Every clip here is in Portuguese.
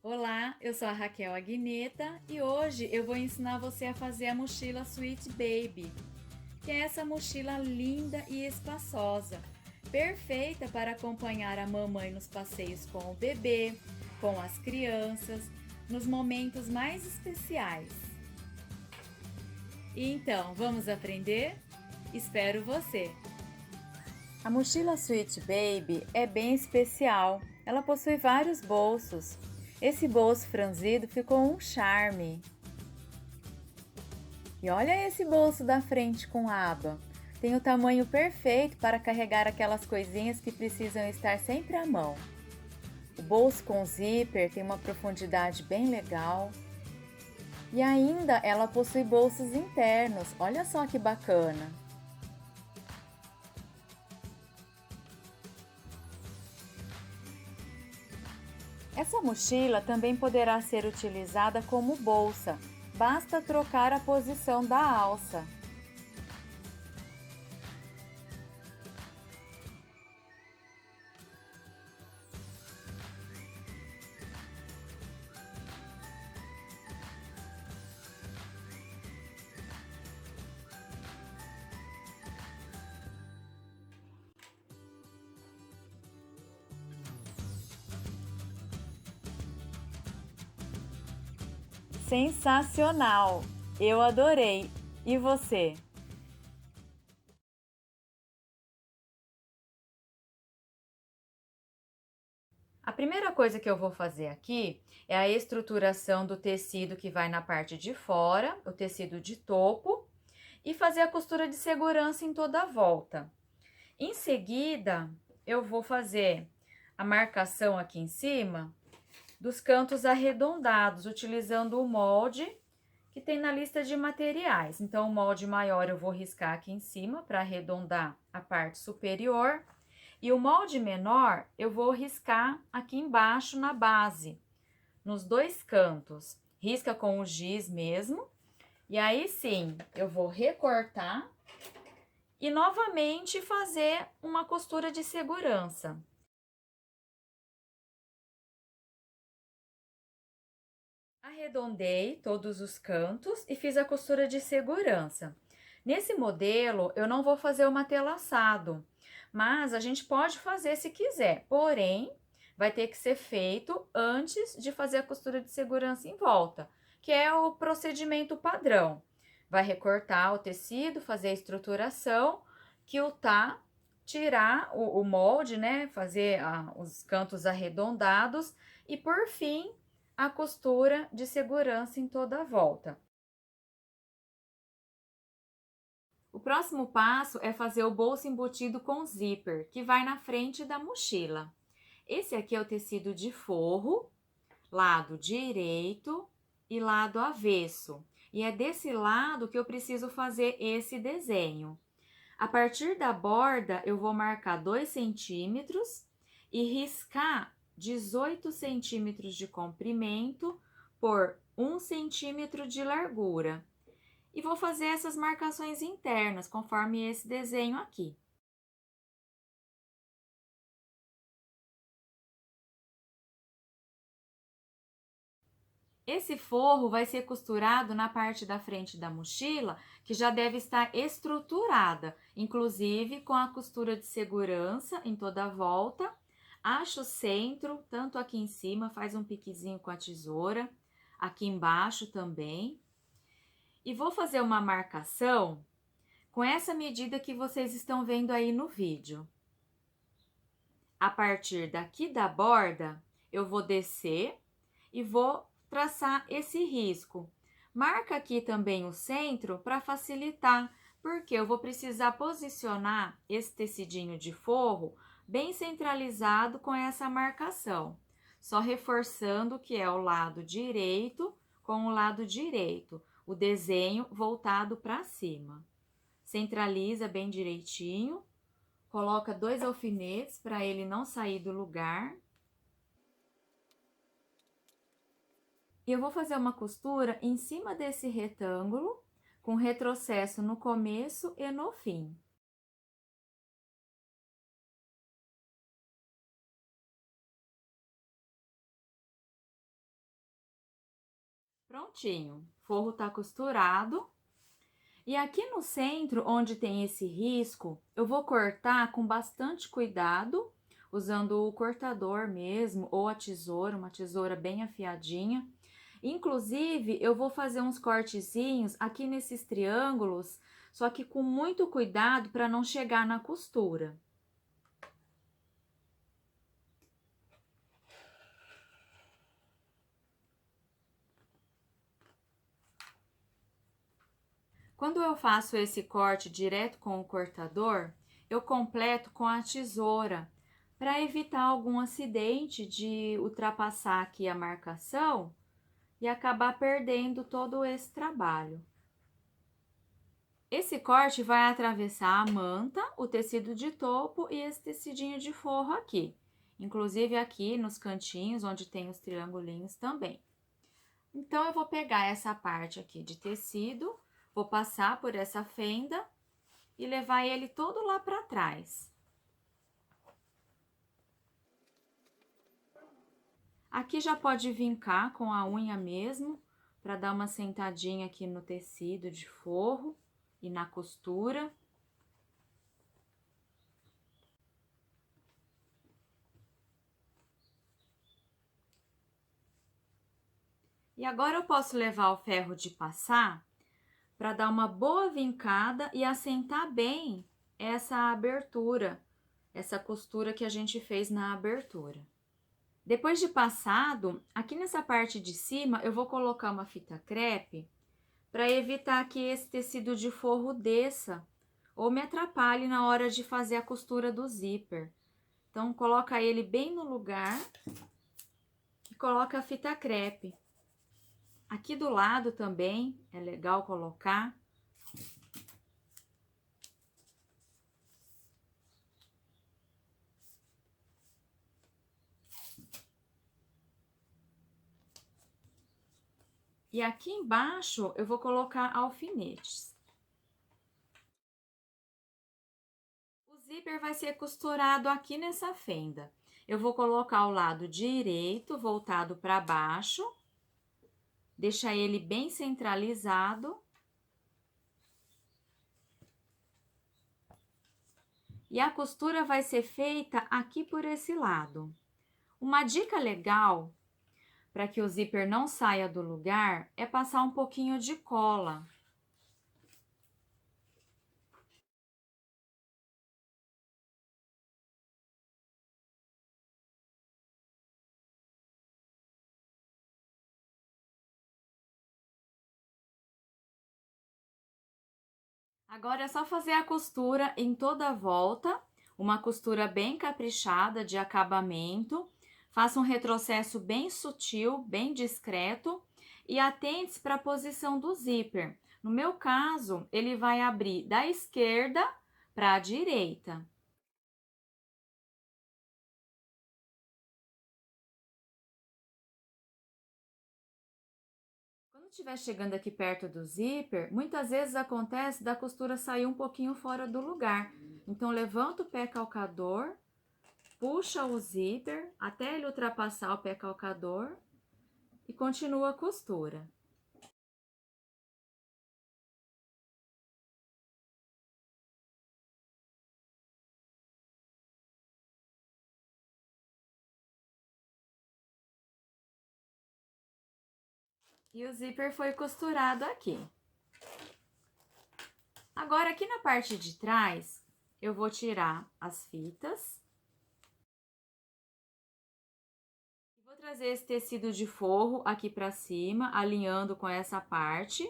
Olá, eu sou a Raquel Aguineta e hoje eu vou ensinar você a fazer a mochila Sweet Baby, que é essa mochila linda e espaçosa, perfeita para acompanhar a mamãe nos passeios com o bebê, com as crianças, nos momentos mais especiais. Então, vamos aprender? Espero você! A mochila Sweet Baby é bem especial. Ela possui vários bolsos. Esse bolso franzido ficou um charme. E olha esse bolso da frente com aba. Tem o tamanho perfeito para carregar aquelas coisinhas que precisam estar sempre à mão. O bolso com zíper tem uma profundidade bem legal. E ainda ela possui bolsos internos. Olha só que bacana! Essa mochila também poderá ser utilizada como bolsa, basta trocar a posição da alça. Sensacional! Eu adorei! E você? A primeira coisa que eu vou fazer aqui é a estruturação do tecido que vai na parte de fora, o tecido de topo, e fazer a costura de segurança em toda a volta. Em seguida, eu vou fazer a marcação aqui em cima dos cantos arredondados, utilizando o molde que tem na lista de materiais. Então, o molde maior eu vou riscar aqui em cima para arredondar a parte superior. E o molde menor eu vou riscar aqui embaixo na base, nos dois cantos. Risca com o giz mesmo. E aí sim, eu vou recortar e novamente fazer uma costura de segurança. Arredondei todos os cantos e fiz a costura de segurança. Nesse modelo, eu não vou fazer o matelaçado, mas a gente pode fazer se quiser, porém, vai ter que ser feito antes de fazer a costura de segurança em volta, que é o procedimento padrão. Vai recortar o tecido, fazer a estruturação, quiltar, tirar o molde, né, fazer os cantos arredondados e, por fim, a costura de segurança em toda a volta. O próximo passo é fazer o bolso embutido com zíper, que vai na frente da mochila. Esse aqui é o tecido de forro, lado direito e lado avesso. E é desse lado que eu preciso fazer esse desenho. A partir da borda, eu vou marcar 2 centímetros e riscar 18 centímetros de comprimento por 1 centímetro de largura. E vou fazer essas marcações internas, conforme esse desenho aqui. Esse forro vai ser costurado na parte da frente da mochila, que já deve estar estruturada, inclusive com a costura de segurança em toda a volta. Acha o centro, tanto aqui em cima, faz um piquezinho com a tesoura, aqui embaixo também. E vou fazer uma marcação com essa medida que vocês estão vendo aí no vídeo. A partir daqui da borda, eu vou descer e vou traçar esse risco. Marca aqui também o centro para facilitar, porque eu vou precisar posicionar esse tecidinho de forro bem centralizado com essa marcação. Só reforçando que é o lado direito com o lado direito, o desenho voltado para cima. Centraliza bem direitinho, coloca 2 alfinetes para ele não sair do lugar. E eu vou fazer uma costura em cima desse retângulo, com retrocesso no começo e no fim. Prontinho, o forro tá costurado. E aqui no centro, onde tem esse risco, eu vou cortar com bastante cuidado, usando o cortador mesmo, ou a tesoura, uma tesoura bem afiadinha. Inclusive, eu vou fazer uns cortezinhos aqui nesses triângulos, só que com muito cuidado para não chegar na costura. Quando eu faço esse corte direto com o cortador, eu completo com a tesoura, para evitar algum acidente de ultrapassar aqui a marcação e acabar perdendo todo esse trabalho. Esse corte vai atravessar a manta, o tecido de topo e esse tecidinho de forro aqui. Inclusive aqui nos cantinhos, onde tem os triangulinhos também. Então, eu vou pegar essa parte aqui de tecido, vou passar por essa fenda e levar ele todo lá para trás. Aqui já pode vincar com a unha mesmo, para dar uma sentadinha aqui no tecido de forro e na costura. E agora eu posso levar o ferro de passar para dar uma boa vincada e assentar bem essa abertura, essa costura que a gente fez na abertura. Depois de passado, aqui nessa parte de cima eu vou colocar uma fita crepe para evitar que esse tecido de forro desça ou me atrapalhe na hora de fazer a costura do zíper. Então, coloca ele bem no lugar e coloca a fita crepe. Aqui do lado também é legal colocar. E aqui embaixo eu vou colocar alfinetes. O zíper vai ser costurado aqui nessa fenda. Eu vou colocar o lado direito voltado para baixo, deixar ele bem centralizado. E a costura vai ser feita aqui por esse lado. Uma dica legal para que o zíper não saia do lugar é passar um pouquinho de cola. Agora é só fazer a costura em toda a volta, uma costura bem caprichada de acabamento. Faça um retrocesso bem sutil, bem discreto e atente-se para a posição do zíper. No meu caso, ele vai abrir da esquerda para a direita. Quando estiver chegando aqui perto do zíper, muitas vezes acontece da costura sair um pouquinho fora do lugar. Então, levanta o pé calcador, puxa o zíper até ele ultrapassar o pé calcador e continua a costura. E o zíper foi costurado aqui. Agora, aqui na parte de trás, eu vou tirar as fitas. Vou trazer esse tecido de forro aqui para cima, alinhando com essa parte.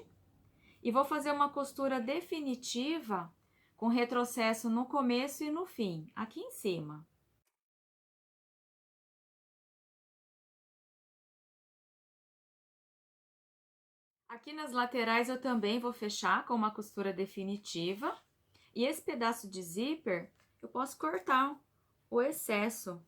E vou fazer uma costura definitiva com retrocesso no começo e no fim, aqui em cima. Aqui nas laterais eu também vou fechar com uma costura definitiva. E esse pedaço de zíper, eu posso cortar o excesso.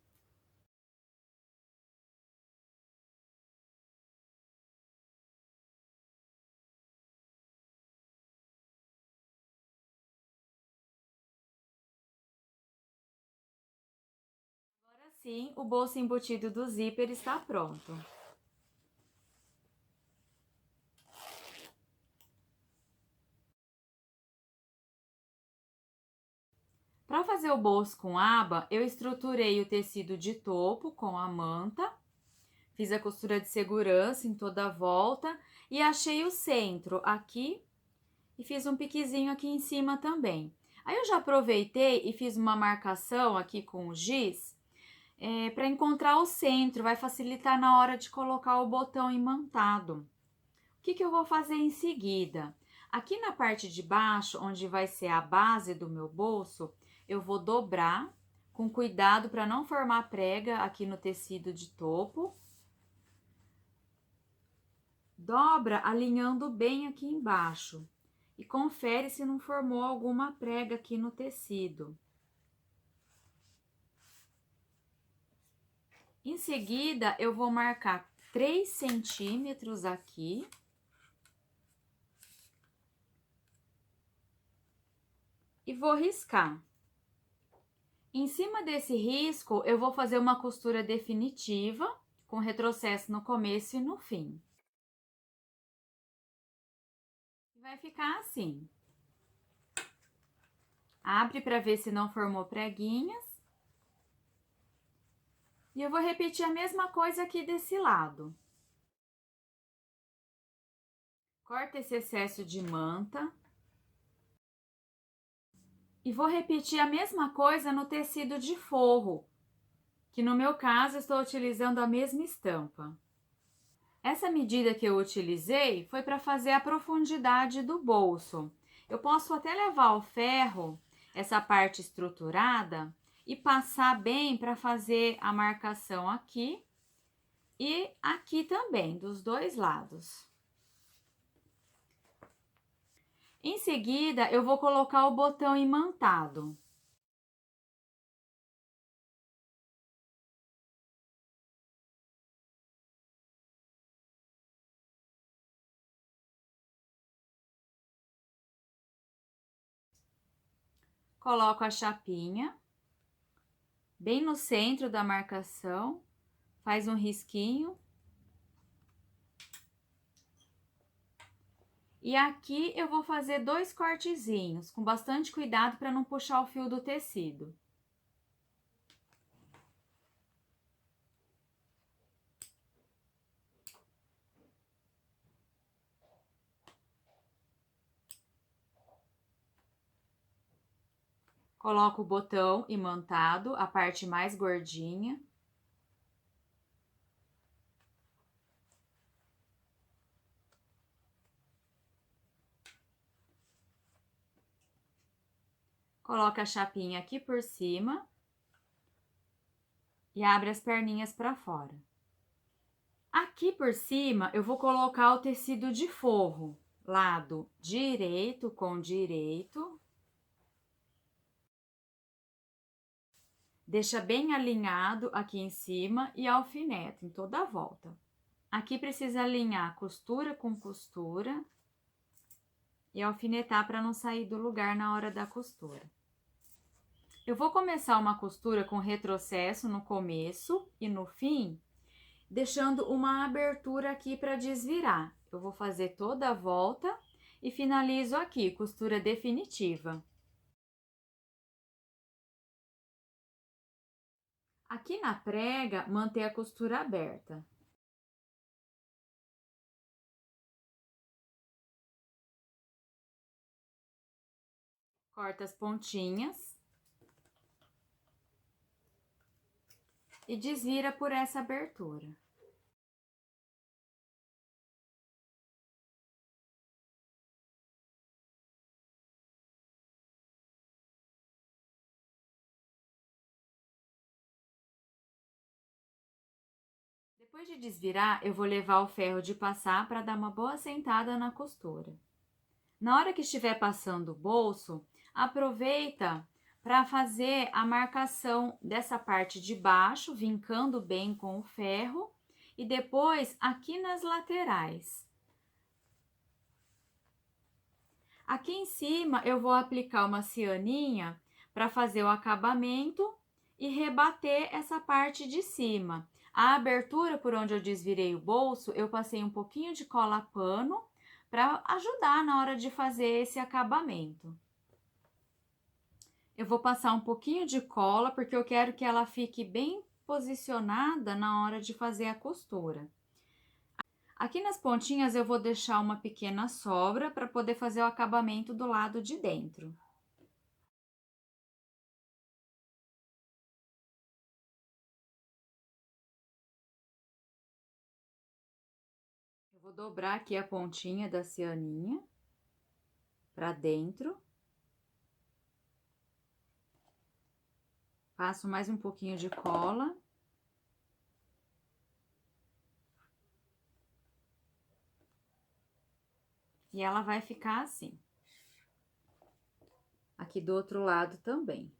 Agora sim, o bolso embutido do zíper está pronto. Para fazer o bolso com aba, eu estruturei o tecido de topo com a manta, fiz a costura de segurança em toda a volta e achei o centro aqui e fiz um piquezinho aqui em cima também. Aí eu já aproveitei e fiz uma marcação aqui com o giz para encontrar o centro, vai facilitar na hora de colocar o botão imantado. O que eu vou fazer em seguida? Aqui na parte de baixo, onde vai ser a base do meu bolso, eu vou dobrar com cuidado para não formar prega aqui no tecido de topo. Dobra alinhando bem aqui embaixo e confere se não formou alguma prega aqui no tecido. Em seguida, eu vou marcar 3 centímetros aqui. E vou riscar. Em cima desse risco, eu vou fazer uma costura definitiva, com retrocesso no começo e no fim. Vai ficar assim. Abre para ver se não formou preguinhas. E eu vou repetir a mesma coisa aqui desse lado. Corta esse excesso de manta. E vou repetir a mesma coisa no tecido de forro, que no meu caso estou utilizando a mesma estampa. Essa medida que eu utilizei foi para fazer a profundidade do bolso. Eu posso até levar o ferro, essa parte estruturada, e passar bem para fazer a marcação aqui e aqui também, dos dois lados. Em seguida, eu vou colocar o botão imantado. Coloco a chapinha bem no centro da marcação, faz um risquinho. E aqui eu vou fazer 2 cortezinhos, com bastante cuidado para não puxar o fio do tecido. Coloco o botão imantado, a parte mais gordinha. Coloca a chapinha aqui por cima e abre as perninhas para fora. Aqui por cima eu vou colocar o tecido de forro, lado direito com direito. Deixa bem alinhado aqui em cima e alfineta em toda a volta. Aqui precisa alinhar costura com costura e alfinetar para não sair do lugar na hora da costura. Eu vou começar uma costura com retrocesso no começo e no fim, deixando uma abertura aqui para desvirar. Eu vou fazer toda a volta e finalizo aqui, costura definitiva. Aqui na prega, manter a costura aberta. Corta as pontinhas. E desvira por essa abertura. Depois de desvirar, eu vou levar o ferro de passar para dar uma boa sentada na costura. Na hora que estiver passando o bolso, aproveita para fazer a marcação dessa parte de baixo, vincando bem com o ferro, e depois aqui nas laterais. Aqui em cima eu vou aplicar uma cianinha para fazer o acabamento e rebater essa parte de cima. A abertura por onde eu desvirei o bolso, eu passei um pouquinho de cola pano para ajudar na hora de fazer esse acabamento. Eu vou passar um pouquinho de cola, porque eu quero que ela fique bem posicionada na hora de fazer a costura. Aqui nas pontinhas eu vou deixar uma pequena sobra para poder fazer o acabamento do lado de dentro. Eu vou dobrar aqui a pontinha da cianinha para dentro. Passo mais um pouquinho de cola. E ela vai ficar assim. Aqui do outro lado também.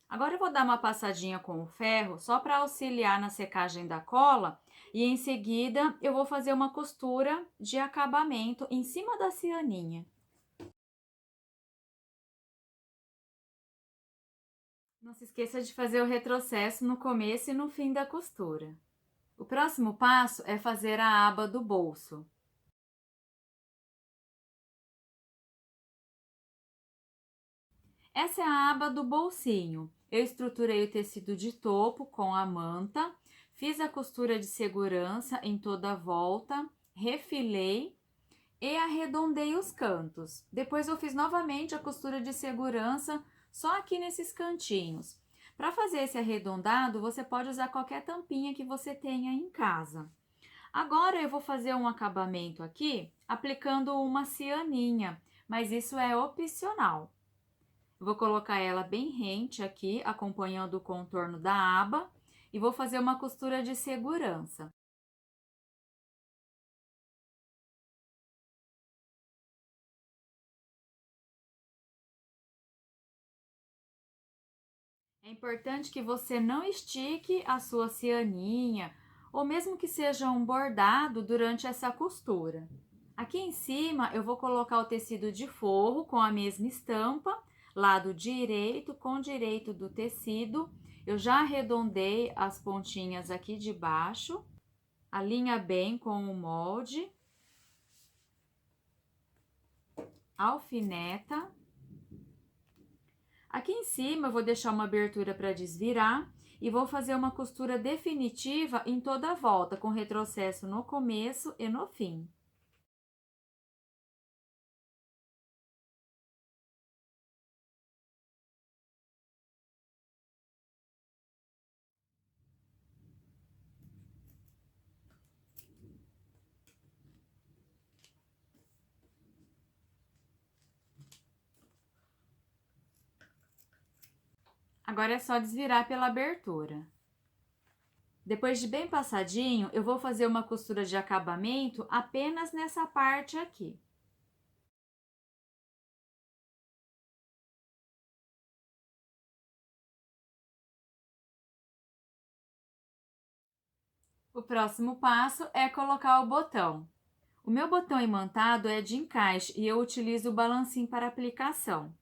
Agora eu vou dar uma passadinha com o ferro só para auxiliar na secagem da cola e em seguida eu vou fazer uma costura de acabamento em cima da cianinha. Não se esqueça de fazer o retrocesso no começo e no fim da costura. O próximo passo é fazer a aba do bolso. Essa é a aba do bolsinho. Eu estruturei o tecido de topo com a manta, fiz a costura de segurança em toda a volta, refilei e arredondei os cantos. Depois eu fiz novamente a costura de segurança só aqui nesses cantinhos. Para fazer esse arredondado, você pode usar qualquer tampinha que você tenha em casa. Agora eu vou fazer um acabamento aqui aplicando uma cianinha, mas isso é opcional. Eu vou colocar ela bem rente aqui, acompanhando o contorno da aba, e vou fazer uma costura de segurança. É importante que você não estique a sua cianinha, ou mesmo que seja um bordado durante essa costura. Aqui em cima eu vou colocar o tecido de forro com a mesma estampa, lado direito com direito do tecido. Eu já arredondei as pontinhas aqui de baixo, alinha bem com o molde, alfineta. Aqui em cima eu vou deixar uma abertura para desvirar e vou fazer uma costura definitiva em toda a volta, com retrocesso no começo e no fim. Agora é só desvirar pela abertura. Depois de bem passadinho, eu vou fazer uma costura de acabamento apenas nessa parte aqui. O próximo passo é colocar o botão. O meu botão imantado é de encaixe e eu utilizo o balancinho para aplicação.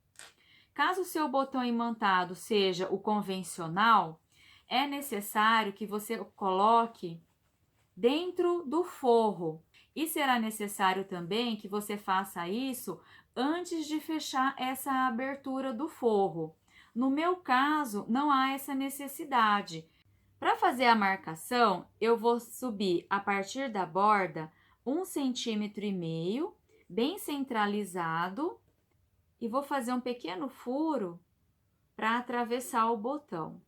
Caso o seu botão imantado seja o convencional, é necessário que você coloque dentro do forro. E será necessário também que você faça isso antes de fechar essa abertura do forro. No meu caso, não há essa necessidade. Para fazer a marcação, eu vou subir a partir da borda 1,5 cm, bem centralizado, e vou fazer um pequeno furo para atravessar o botão.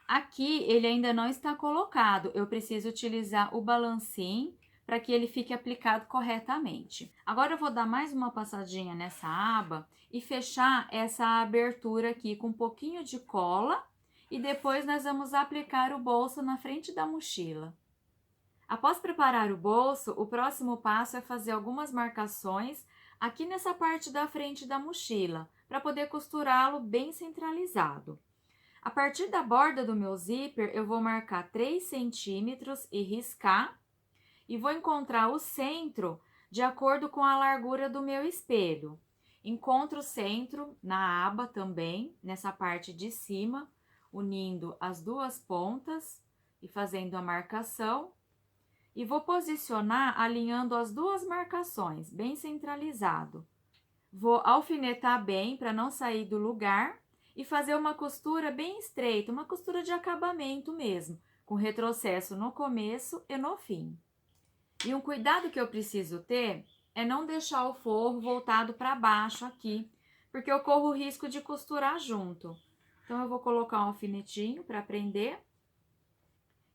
Aqui ele ainda não está colocado, eu preciso utilizar o balancim para que ele fique aplicado corretamente. Agora eu vou dar mais uma passadinha nessa aba e fechar essa abertura aqui com um pouquinho de cola e depois nós vamos aplicar o bolso na frente da mochila. Após preparar o bolso, o próximo passo é fazer algumas marcações aqui nessa parte da frente da mochila, para poder costurá-lo bem centralizado. A partir da borda do meu zíper, eu vou marcar 3 centímetros e riscar, e vou encontrar o centro de acordo com a largura do meu espelho. Encontro o centro na aba também, nessa parte de cima, unindo as duas pontas e fazendo a marcação. E vou posicionar alinhando as duas marcações, bem centralizado. Vou alfinetar bem para não sair do lugar e fazer uma costura bem estreita, uma costura de acabamento mesmo, com retrocesso no começo e no fim. E um cuidado que eu preciso ter é não deixar o forro voltado para baixo aqui, porque eu corro o risco de costurar junto. Então, eu vou colocar um alfinetinho para prender.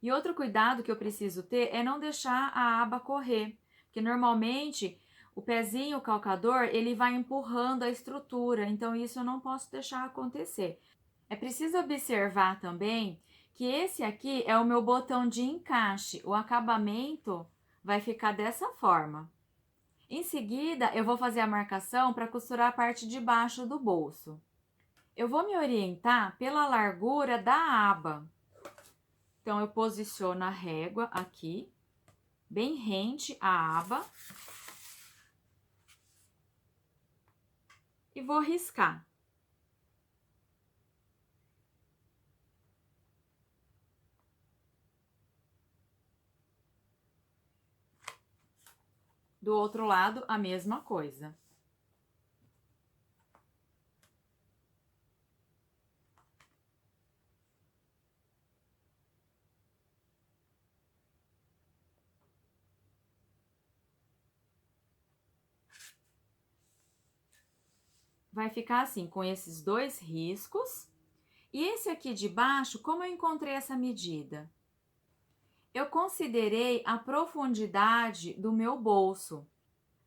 E outro cuidado que eu preciso ter é não deixar a aba correr, porque normalmente o pezinho, o calcador, ele vai empurrando a estrutura, então isso eu não posso deixar acontecer. É preciso observar também que esse aqui é o meu botão de encaixe, o acabamento vai ficar dessa forma. Em seguida, eu vou fazer a marcação para costurar a parte de baixo do bolso. Eu vou me orientar pela largura da aba. Então, eu posiciono a régua aqui, bem rente à aba. E vou riscar. Do outro lado, a mesma coisa. Vai ficar assim, com esses dois riscos. E esse aqui de baixo, como eu encontrei essa medida? Eu considerei a profundidade do meu bolso.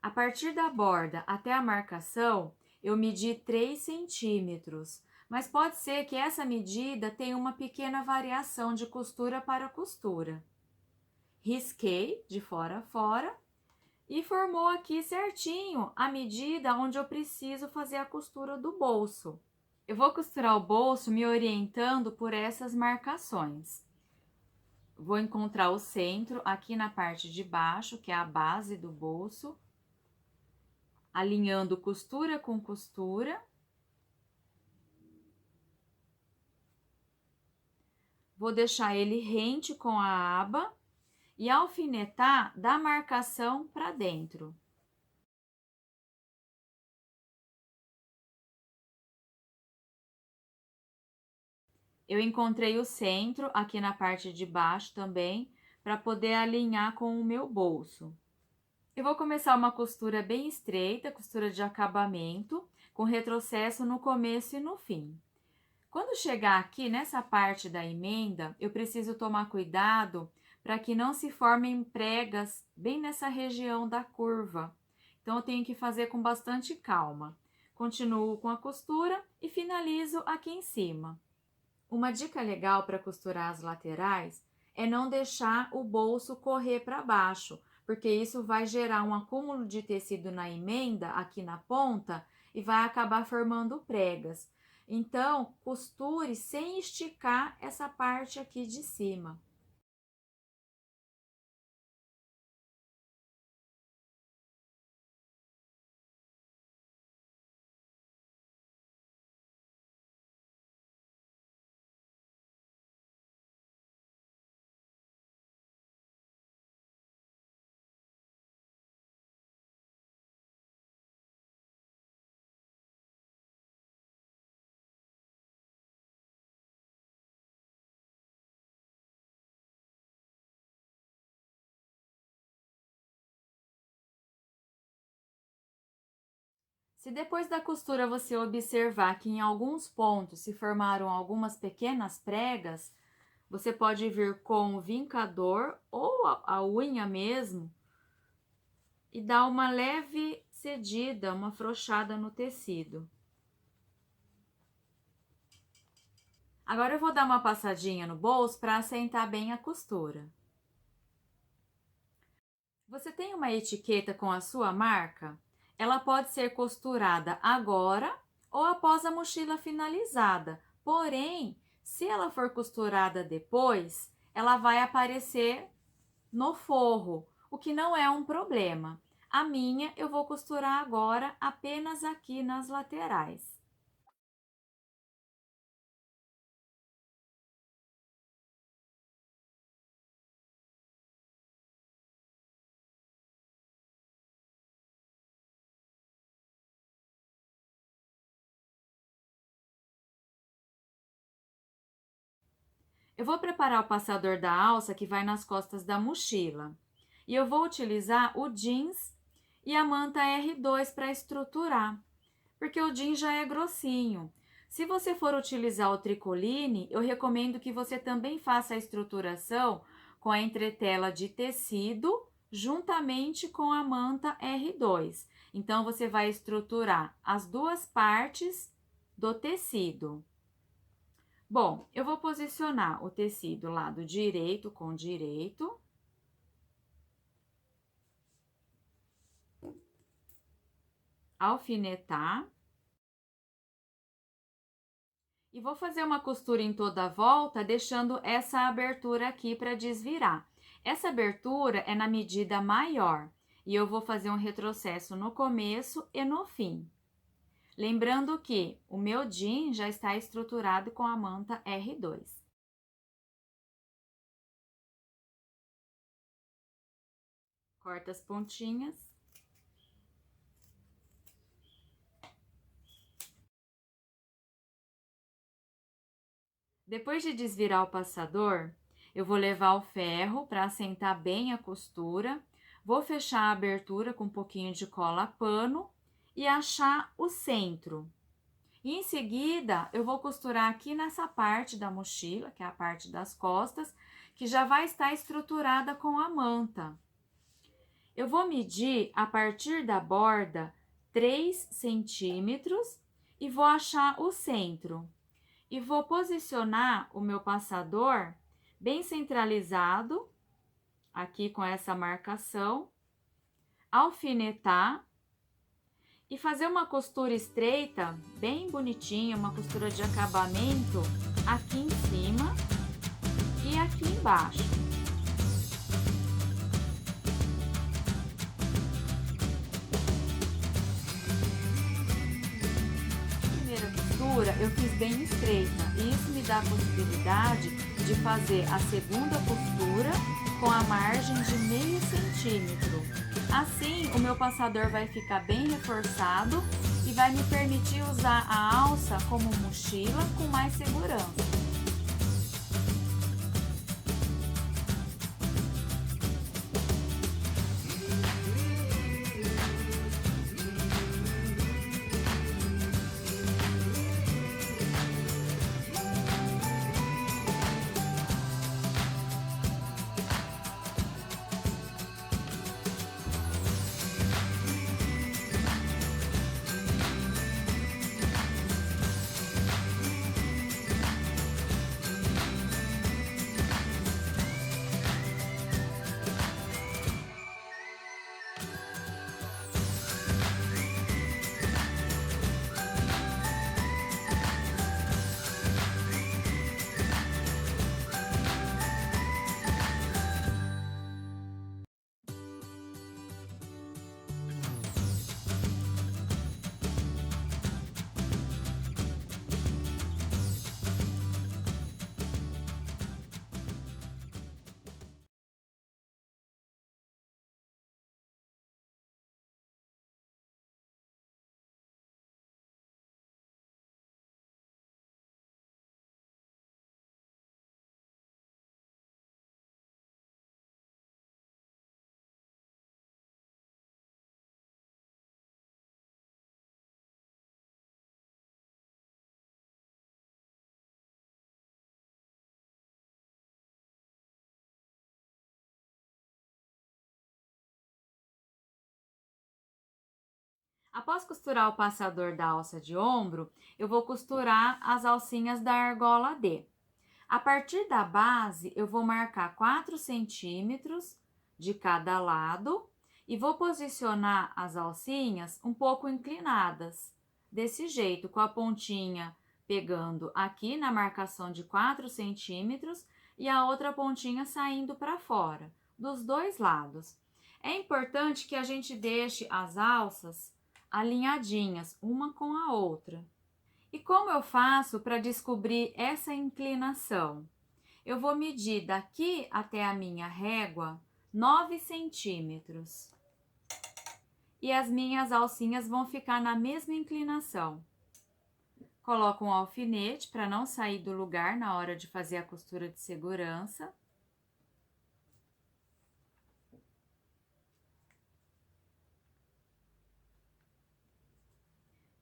A partir da borda até a marcação, eu medi 3 centímetros, mas pode ser que essa medida tenha uma pequena variação de costura para costura. Risquei de fora a fora e formou aqui certinho a medida onde eu preciso fazer a costura do bolso. Eu vou costurar o bolso me orientando por essas marcações. Vou encontrar o centro aqui na parte de baixo, que é a base do bolso, alinhando costura com costura. Vou deixar ele rente com a aba e alfinetar da marcação para dentro. Eu encontrei o centro aqui na parte de baixo também, para poder alinhar com o meu bolso. Eu vou começar uma costura bem estreita, costura de acabamento, com retrocesso no começo e no fim. Quando chegar aqui nessa parte da emenda, eu preciso tomar cuidado para que não se formem pregas bem nessa região da curva. Então, eu tenho que fazer com bastante calma. Continuo com a costura e finalizo aqui em cima. Uma dica legal para costurar as laterais é não deixar o bolso correr para baixo, porque isso vai gerar um acúmulo de tecido na emenda aqui na ponta e vai acabar formando pregas. Então, costure sem esticar essa parte aqui de cima. Se depois da costura você observar que em alguns pontos se formaram algumas pequenas pregas, você pode vir com o vincador ou a unha mesmo e dar uma leve cedida, uma afrouxada no tecido. Agora eu vou dar uma passadinha no bolso para assentar bem a costura. Você tem uma etiqueta com a sua marca? Ela pode ser costurada agora ou após a mochila finalizada. Porém, se ela for costurada depois, ela vai aparecer no forro, o que não é um problema. A minha eu vou costurar agora apenas aqui nas laterais. Eu vou preparar o passador da alça que vai nas costas da mochila. E eu vou utilizar o jeans e a manta R2 para estruturar, porque o jeans já é grossinho. Se você for utilizar o tricoline, eu recomendo que você também faça a estruturação com a entretela de tecido juntamente com a manta R2. Então, você vai estruturar as duas partes do tecido. Bom, eu vou posicionar o tecido lado direito com direito. Alfinetar. E vou fazer uma costura em toda a volta, deixando essa abertura aqui para desvirar. Essa abertura é na medida maior e eu vou fazer um retrocesso no começo e no fim. Lembrando que o meu jean já está estruturado com a manta R2. Corta as pontinhas. Depois de desvirar o passador, eu vou levar o ferro para assentar bem a costura, vou fechar a abertura com um pouquinho de cola pano e achar o centro. E em seguida, eu vou costurar aqui nessa parte da mochila, que é a parte das costas, que já vai estar estruturada com a manta. Eu vou medir a partir da borda 3 centímetros e vou achar o centro. E vou posicionar o meu passador bem centralizado, aqui com essa marcação, alfinetar e fazer uma costura estreita, bem bonitinha, uma costura de acabamento aqui em cima e aqui embaixo. Eu fiz bem estreita e isso me dá a possibilidade de fazer a segunda costura com a margem de meio centímetro. Assim, o meu passador vai ficar bem reforçado e vai me permitir usar a alça como mochila com mais segurança. Após costurar o passador da alça de ombro, eu vou costurar as alcinhas da argola D. A partir da base, eu vou marcar 4 centímetros de cada lado e vou posicionar as alcinhas um pouco inclinadas, desse jeito, com a pontinha pegando aqui na marcação de 4 centímetros e a outra pontinha saindo para fora, dos dois lados. É importante que a gente deixe as alças alinhadinhas, uma com a outra. E como eu faço para descobrir essa inclinação? Eu vou medir daqui até a minha régua 9 centímetros. E as minhas alcinhas vão ficar na mesma inclinação. Coloco um alfinete para não sair do lugar na hora de fazer a costura de segurança.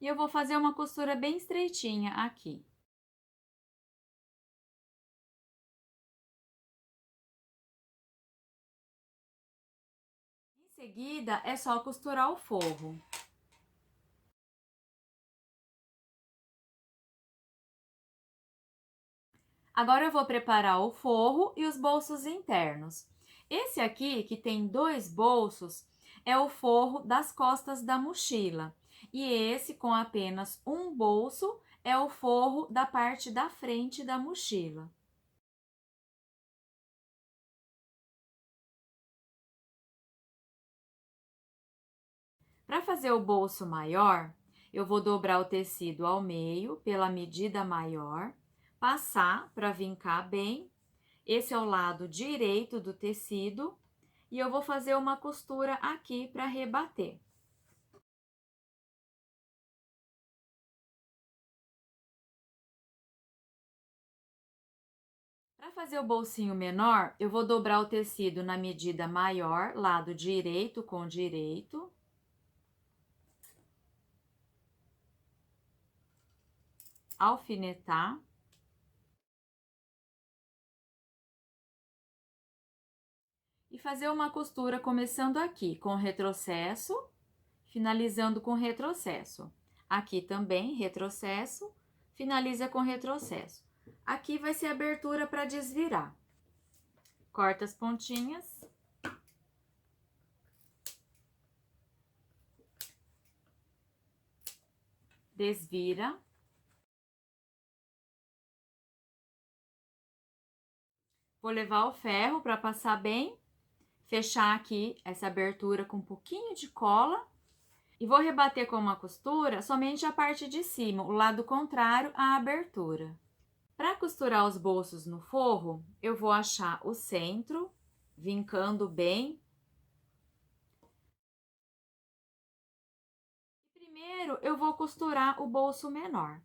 E eu vou fazer uma costura bem estreitinha aqui. Em seguida, é só costurar o forro. Agora eu vou preparar o forro e os bolsos internos. Esse aqui, que tem 2 bolsos, é o forro das costas da mochila. E esse, com apenas um bolso, é o forro da parte da frente da mochila. Para fazer o bolso maior, eu vou dobrar o tecido ao meio pela medida maior, passar para vincar bem. Esse é o lado direito do tecido e eu vou fazer uma costura aqui para rebater. Para fazer o bolsinho menor, eu vou dobrar o tecido na medida maior, lado direito com direito. Alfinetar. E fazer uma costura começando aqui com retrocesso, finalizando com retrocesso. Aqui também, retrocesso, finaliza com retrocesso. Aqui vai ser abertura para desvirar. Corta as pontinhas. Desvira. Vou levar o ferro para passar bem, fechar aqui essa abertura com um pouquinho de cola e vou rebater com uma costura somente a parte de cima, o lado contrário à abertura. Para costurar os bolsos no forro, eu vou achar o centro, vincando bem. Primeiro, eu vou costurar o bolso menor.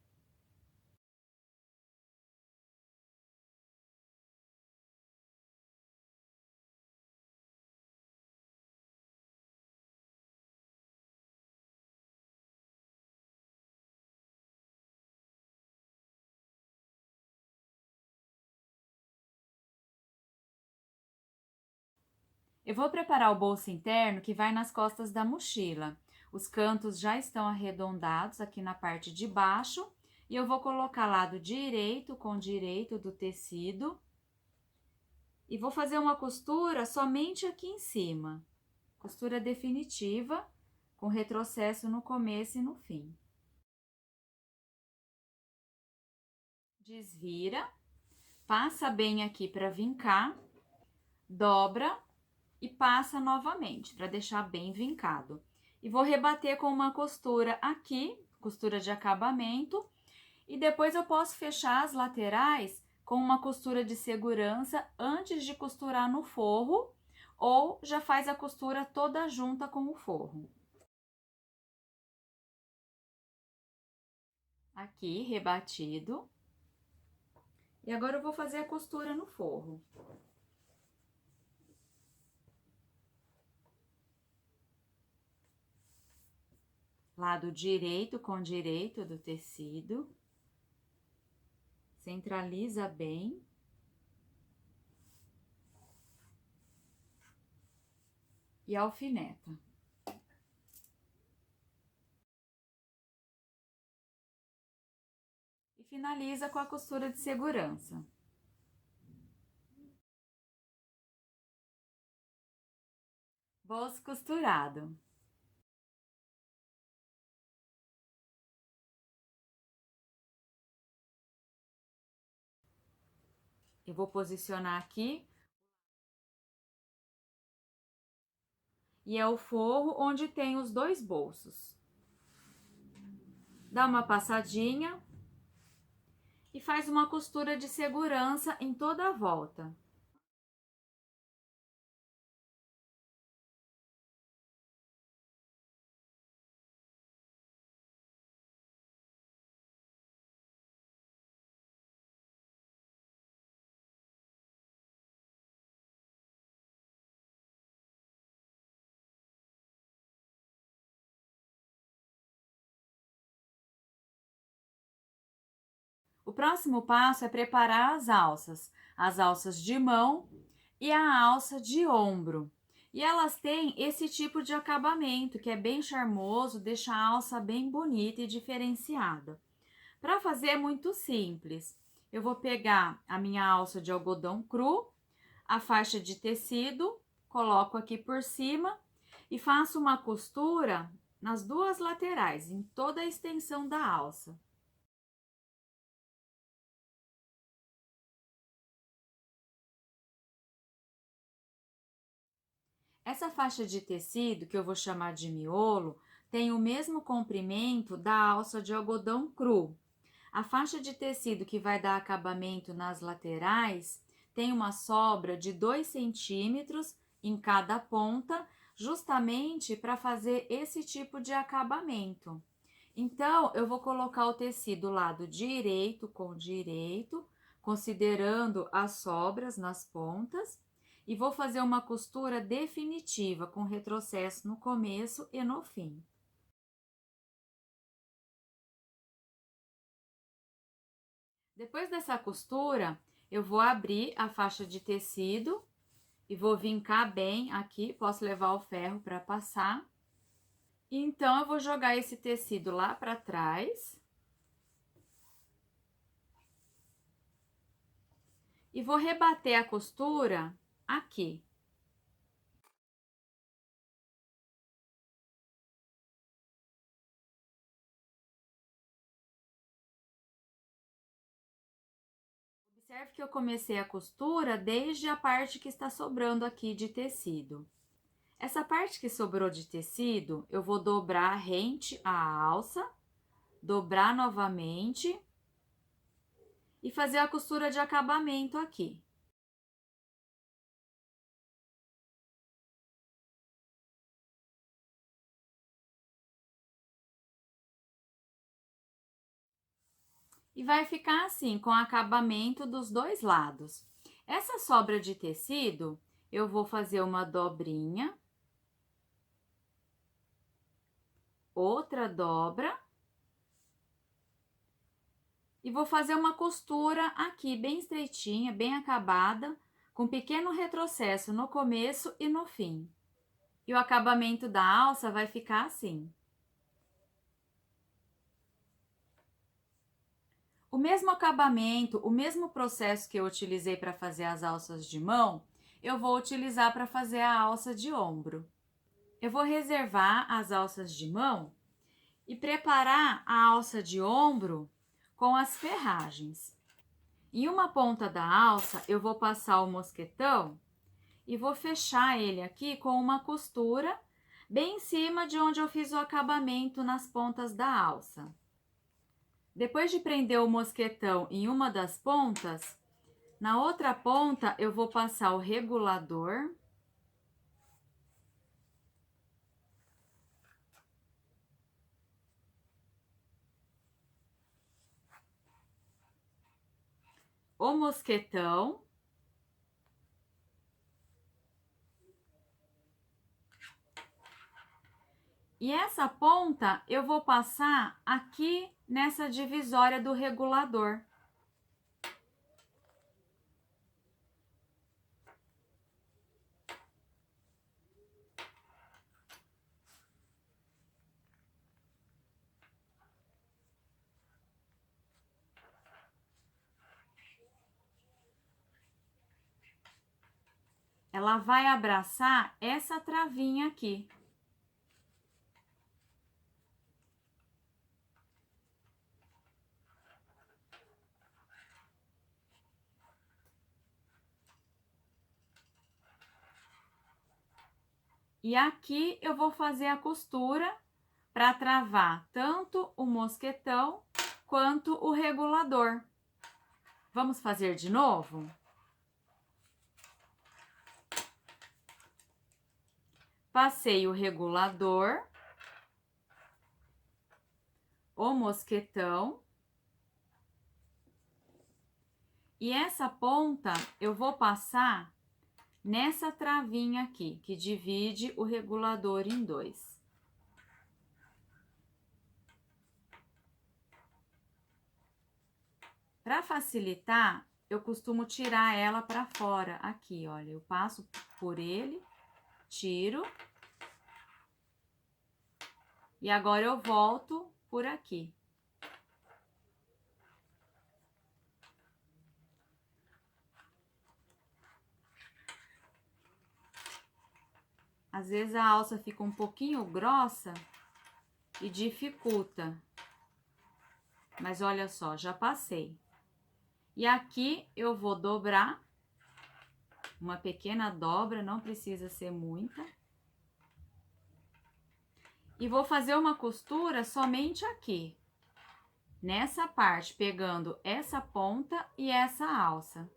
Eu vou preparar o bolso interno que vai nas costas da mochila. Os cantos já estão arredondados aqui na parte de baixo e eu vou colocar lado direito com direito do tecido e vou fazer uma costura somente aqui em cima. Costura definitiva, com retrocesso no começo e no fim. Desvira, passa bem aqui para vincar, dobra e passa novamente, para deixar bem vincado. E vou rebater com uma costura aqui, costura de acabamento, e depois eu posso fechar as laterais com uma costura de segurança antes de costurar no forro, ou já faz a costura toda junta com o forro. Aqui, rebatido. E agora eu vou fazer a costura no forro. Lado direito com direito do tecido. Centraliza bem. E alfineta. E finaliza com a costura de segurança. Bolso costurado. Eu vou posicionar aqui. E é o forro onde tem os 2 bolsos. Dá uma passadinha e faz uma costura de segurança em toda a volta. O próximo passo é preparar as alças de mão e a alça de ombro. E elas têm esse tipo de acabamento que é bem charmoso, deixa a alça bem bonita e diferenciada. Para fazer é muito simples. Eu vou pegar a minha alça de algodão cru, a faixa de tecido, coloco aqui por cima e faço uma costura nas duas laterais, em toda a extensão da alça. Essa faixa de tecido, que eu vou chamar de miolo, tem o mesmo comprimento da alça de algodão cru. A faixa de tecido que vai dar acabamento nas laterais tem uma sobra de 2 centímetros em cada ponta, justamente para fazer esse tipo de acabamento. Então, eu vou colocar o tecido lado direito com direito, considerando as sobras nas pontas, e vou fazer uma costura definitiva com retrocesso no começo e no fim. Depois dessa costura, eu vou abrir a faixa de tecido e vou vincar bem aqui, posso levar o ferro para passar. Então, eu vou jogar esse tecido lá para trás. E vou rebater a costura aqui. Observe que eu comecei a costura desde a parte que está sobrando aqui de tecido. Essa parte que sobrou de tecido, eu vou dobrar rente à alça, dobrar novamente e fazer a costura de acabamento aqui. E vai ficar assim, com acabamento dos dois lados. Essa sobra de tecido, eu vou fazer uma dobrinha, outra dobra, e vou fazer uma costura aqui bem estreitinha, bem acabada, com pequeno retrocesso no começo e no fim. E o acabamento da alça vai ficar assim. O mesmo acabamento, o mesmo processo que eu utilizei para fazer as alças de mão, eu vou utilizar para fazer a alça de ombro. Eu vou reservar as alças de mão e preparar a alça de ombro com as ferragens. Em uma ponta da alça, eu vou passar o mosquetão e vou fechar ele aqui com uma costura bem em cima de onde eu fiz o acabamento nas pontas da alça. Depois de prender o mosquetão em uma das pontas, na outra ponta eu vou passar o regulador. O mosquetão. E essa ponta eu vou passar aqui nessa divisória do regulador. Ela vai abraçar essa travinha aqui. E aqui eu vou fazer a costura para travar tanto o mosquetão quanto o regulador. Vamos fazer de novo? Passei o regulador, o mosquetão, e essa ponta eu vou passar nessa travinha aqui, que divide o regulador em dois. Para facilitar, eu costumo tirar ela para fora, aqui, olha, eu passo por ele, tiro. E agora eu volto por aqui. Às vezes a alça fica um pouquinho grossa e dificulta. Mas olha só, já passei. E aqui eu vou dobrar, uma pequena dobra, não precisa ser muita. E vou fazer uma costura somente aqui, nessa parte, pegando essa ponta e essa alça.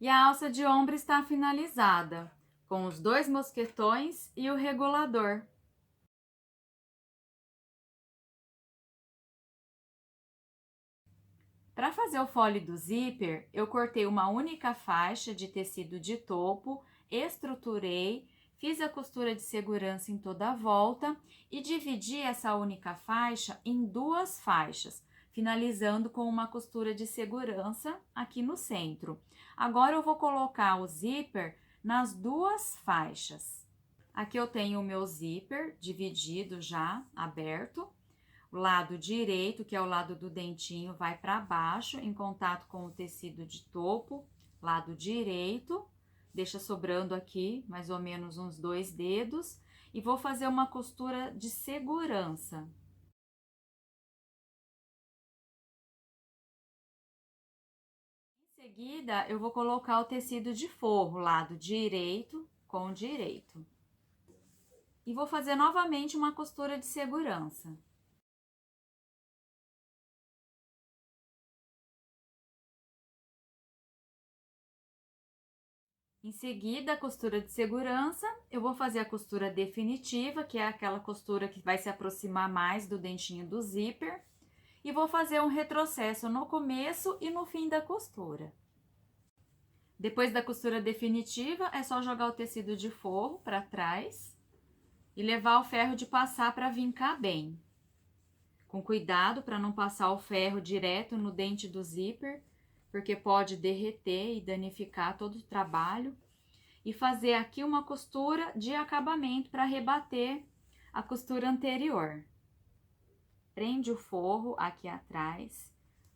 E a alça de ombro está finalizada, com os 2 mosquetões e o regulador. Para fazer o fole do zíper, eu cortei uma única faixa de tecido de topo, estruturei, fiz a costura de segurança em toda a volta e dividi essa única faixa em 2 faixas, finalizando com uma costura de segurança aqui no centro. Agora eu vou colocar o zíper nas 2 faixas. Aqui eu tenho o meu zíper dividido já, aberto. O lado direito, que é o lado do dentinho, vai para baixo, em contato com o tecido de topo. Lado direito, deixa sobrando aqui mais ou menos uns 2 dedos. E vou fazer uma costura de segurança. Em seguida, eu vou colocar o tecido de forro, lado direito com direito. E vou fazer novamente uma costura de segurança. Em seguida, a costura de segurança, eu vou fazer a costura definitiva, que é aquela costura que vai se aproximar mais do dentinho do zíper. E vou fazer um retrocesso no começo e no fim da costura. Depois da costura definitiva, é só jogar o tecido de forro para trás e levar o ferro de passar para vincar bem. Com cuidado para não passar o ferro direto no dente do zíper, porque pode derreter e danificar todo o trabalho. E fazer aqui uma costura de acabamento para rebater a costura anterior. Prende o forro aqui atrás,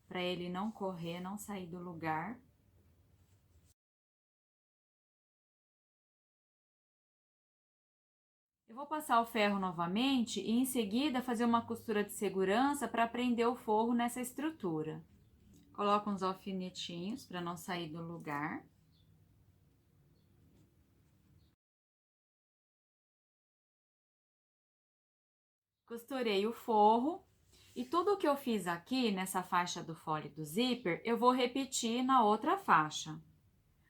para ele não correr, não sair do lugar. Eu vou passar o ferro novamente e em seguida fazer uma costura de segurança para prender o forro nessa estrutura. Coloco uns alfinetinhos para não sair do lugar. Costurei o forro e tudo que eu fiz aqui nessa faixa do fole do zíper, eu vou repetir na outra faixa.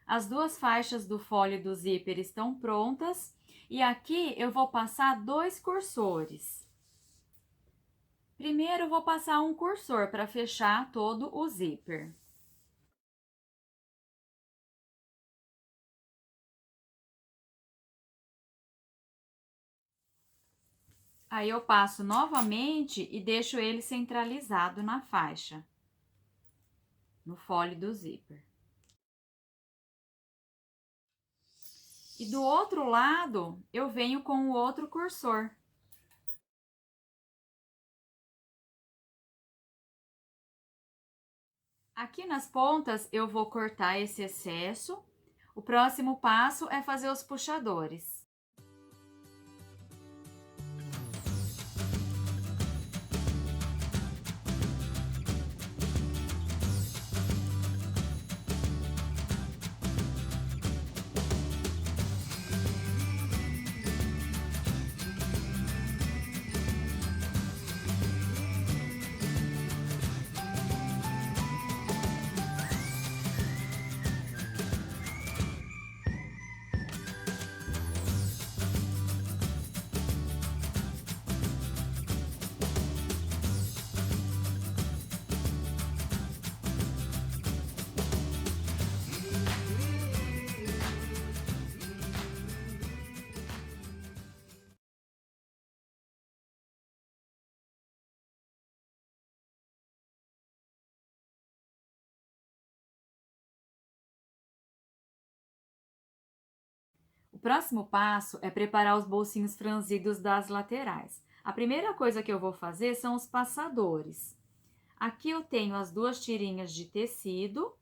As 2 faixas do fole do zíper estão prontas e aqui eu vou passar 2 cursores. Primeiro, eu vou passar um cursor para fechar todo o zíper. Aí eu passo novamente e deixo ele centralizado na faixa, no fole do zíper. E do outro lado, eu venho com o outro cursor. Aqui nas pontas, eu vou cortar esse excesso. O próximo passo é fazer os puxadores. próximo passo é preparar os bolsinhos franzidos das laterais. A primeira coisa que eu vou fazer são os passadores. Aqui eu tenho as 2 tirinhas de tecido.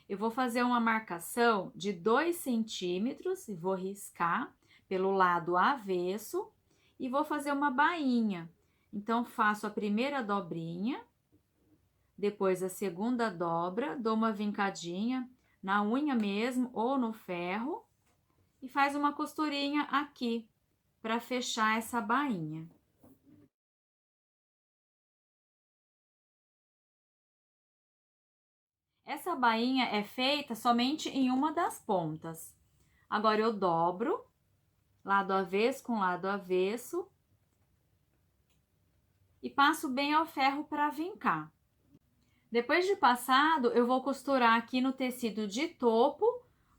Eu vou fazer uma marcação de 2 centímetros e vou riscar pelo lado avesso e vou fazer uma bainha. Então, faço a primeira dobrinha, depois a segunda dobra, dou uma vincadinha na unha mesmo ou no ferro e faz uma costurinha aqui para fechar essa bainha. Essa bainha é feita somente em uma das pontas. Agora eu dobro, lado avesso com lado avesso, e passo bem ao ferro para vincar. Depois de passado, eu vou costurar aqui no tecido de topo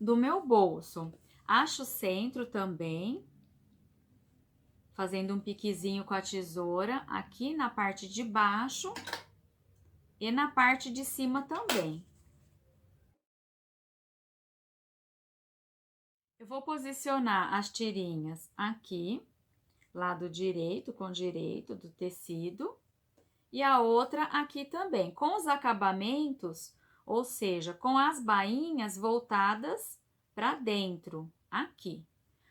do meu bolso. Acho o centro também, fazendo um piquezinho com a tesoura aqui na parte de baixo e na parte de cima também. Eu vou posicionar as tirinhas aqui, lado direito com direito do tecido, e a outra aqui também, com os acabamentos, ou seja, com as bainhas voltadas para dentro, aqui.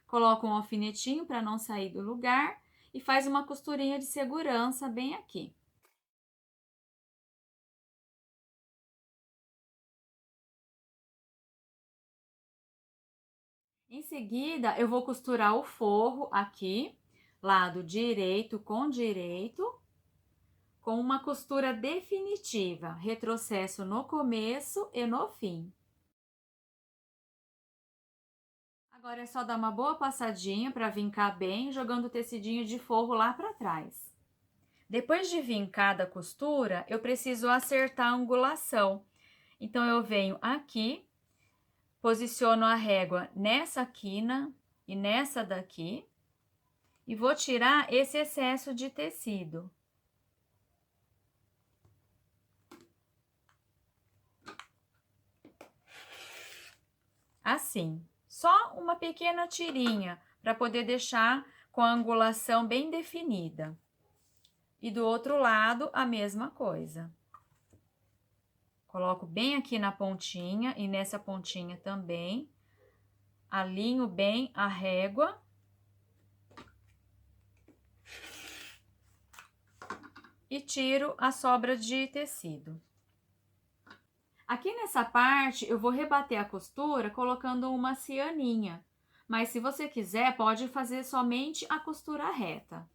Coloca um alfinetinho para não sair do lugar e faz uma costurinha de segurança bem aqui. Em seguida, eu vou costurar o forro aqui, lado direito com direito, com uma costura definitiva, retrocesso no começo e no fim. Agora é só dar uma boa passadinha para vincar bem, jogando o tecidinho de forro lá para trás. Depois de vincada a costura, eu preciso acertar a angulação. Então, eu venho aqui, posiciono a régua nessa quina e nessa daqui, e vou tirar esse excesso de tecido. Assim, só uma pequena tirinha para poder deixar com a angulação bem definida. E do outro lado, a mesma coisa. Coloco bem aqui na pontinha e nessa pontinha também. Alinho bem a régua. E tiro a sobra de tecido. Aqui nessa parte, eu vou rebater a costura colocando uma cianinha. Mas se você quiser, pode fazer somente a costura reta.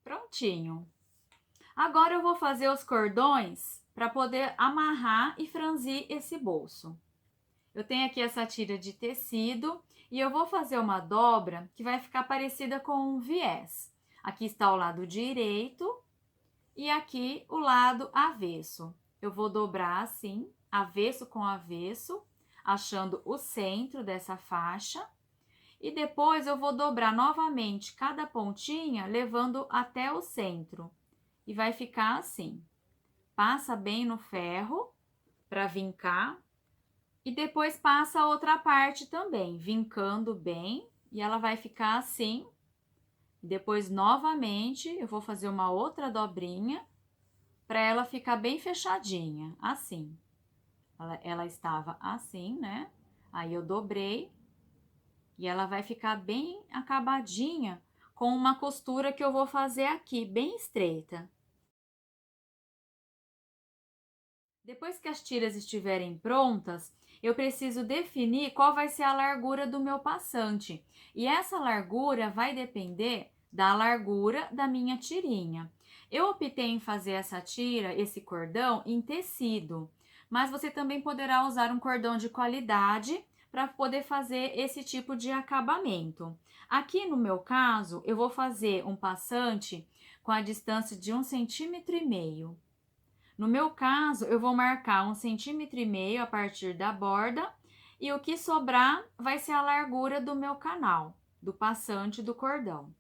Prontinho. Agora eu vou fazer os cordões para poder amarrar e franzir esse bolso. Eu tenho aqui essa tira de tecido e eu vou fazer uma dobra que vai ficar parecida com um viés. Aqui está o lado direito e aqui o lado avesso. Eu vou dobrar assim, avesso com avesso, achando o centro dessa faixa. E depois eu vou dobrar novamente cada pontinha, levando até o centro. E vai ficar assim. Passa bem no ferro para vincar. E depois passa a outra parte também, vincando bem. E ela vai ficar assim. Depois, novamente, eu vou fazer uma outra dobrinha para ela ficar bem fechadinha, assim. Ela estava assim, né? Aí eu dobrei e ela vai ficar bem acabadinha com uma costura que eu vou fazer aqui, bem estreita. Depois que as tiras estiverem prontas, eu preciso definir qual vai ser a largura do meu passante. E essa largura vai depender da largura da minha tirinha. Eu optei em fazer essa tira, esse cordão, em tecido, mas você também poderá usar um cordão de qualidade para poder fazer esse tipo de acabamento. Aqui no meu caso, eu vou fazer um passante com a distância de 1,5 cm. No meu caso, eu vou marcar 1,5 cm a partir da borda e o que sobrar vai ser a largura do meu canal, do passante do cordão.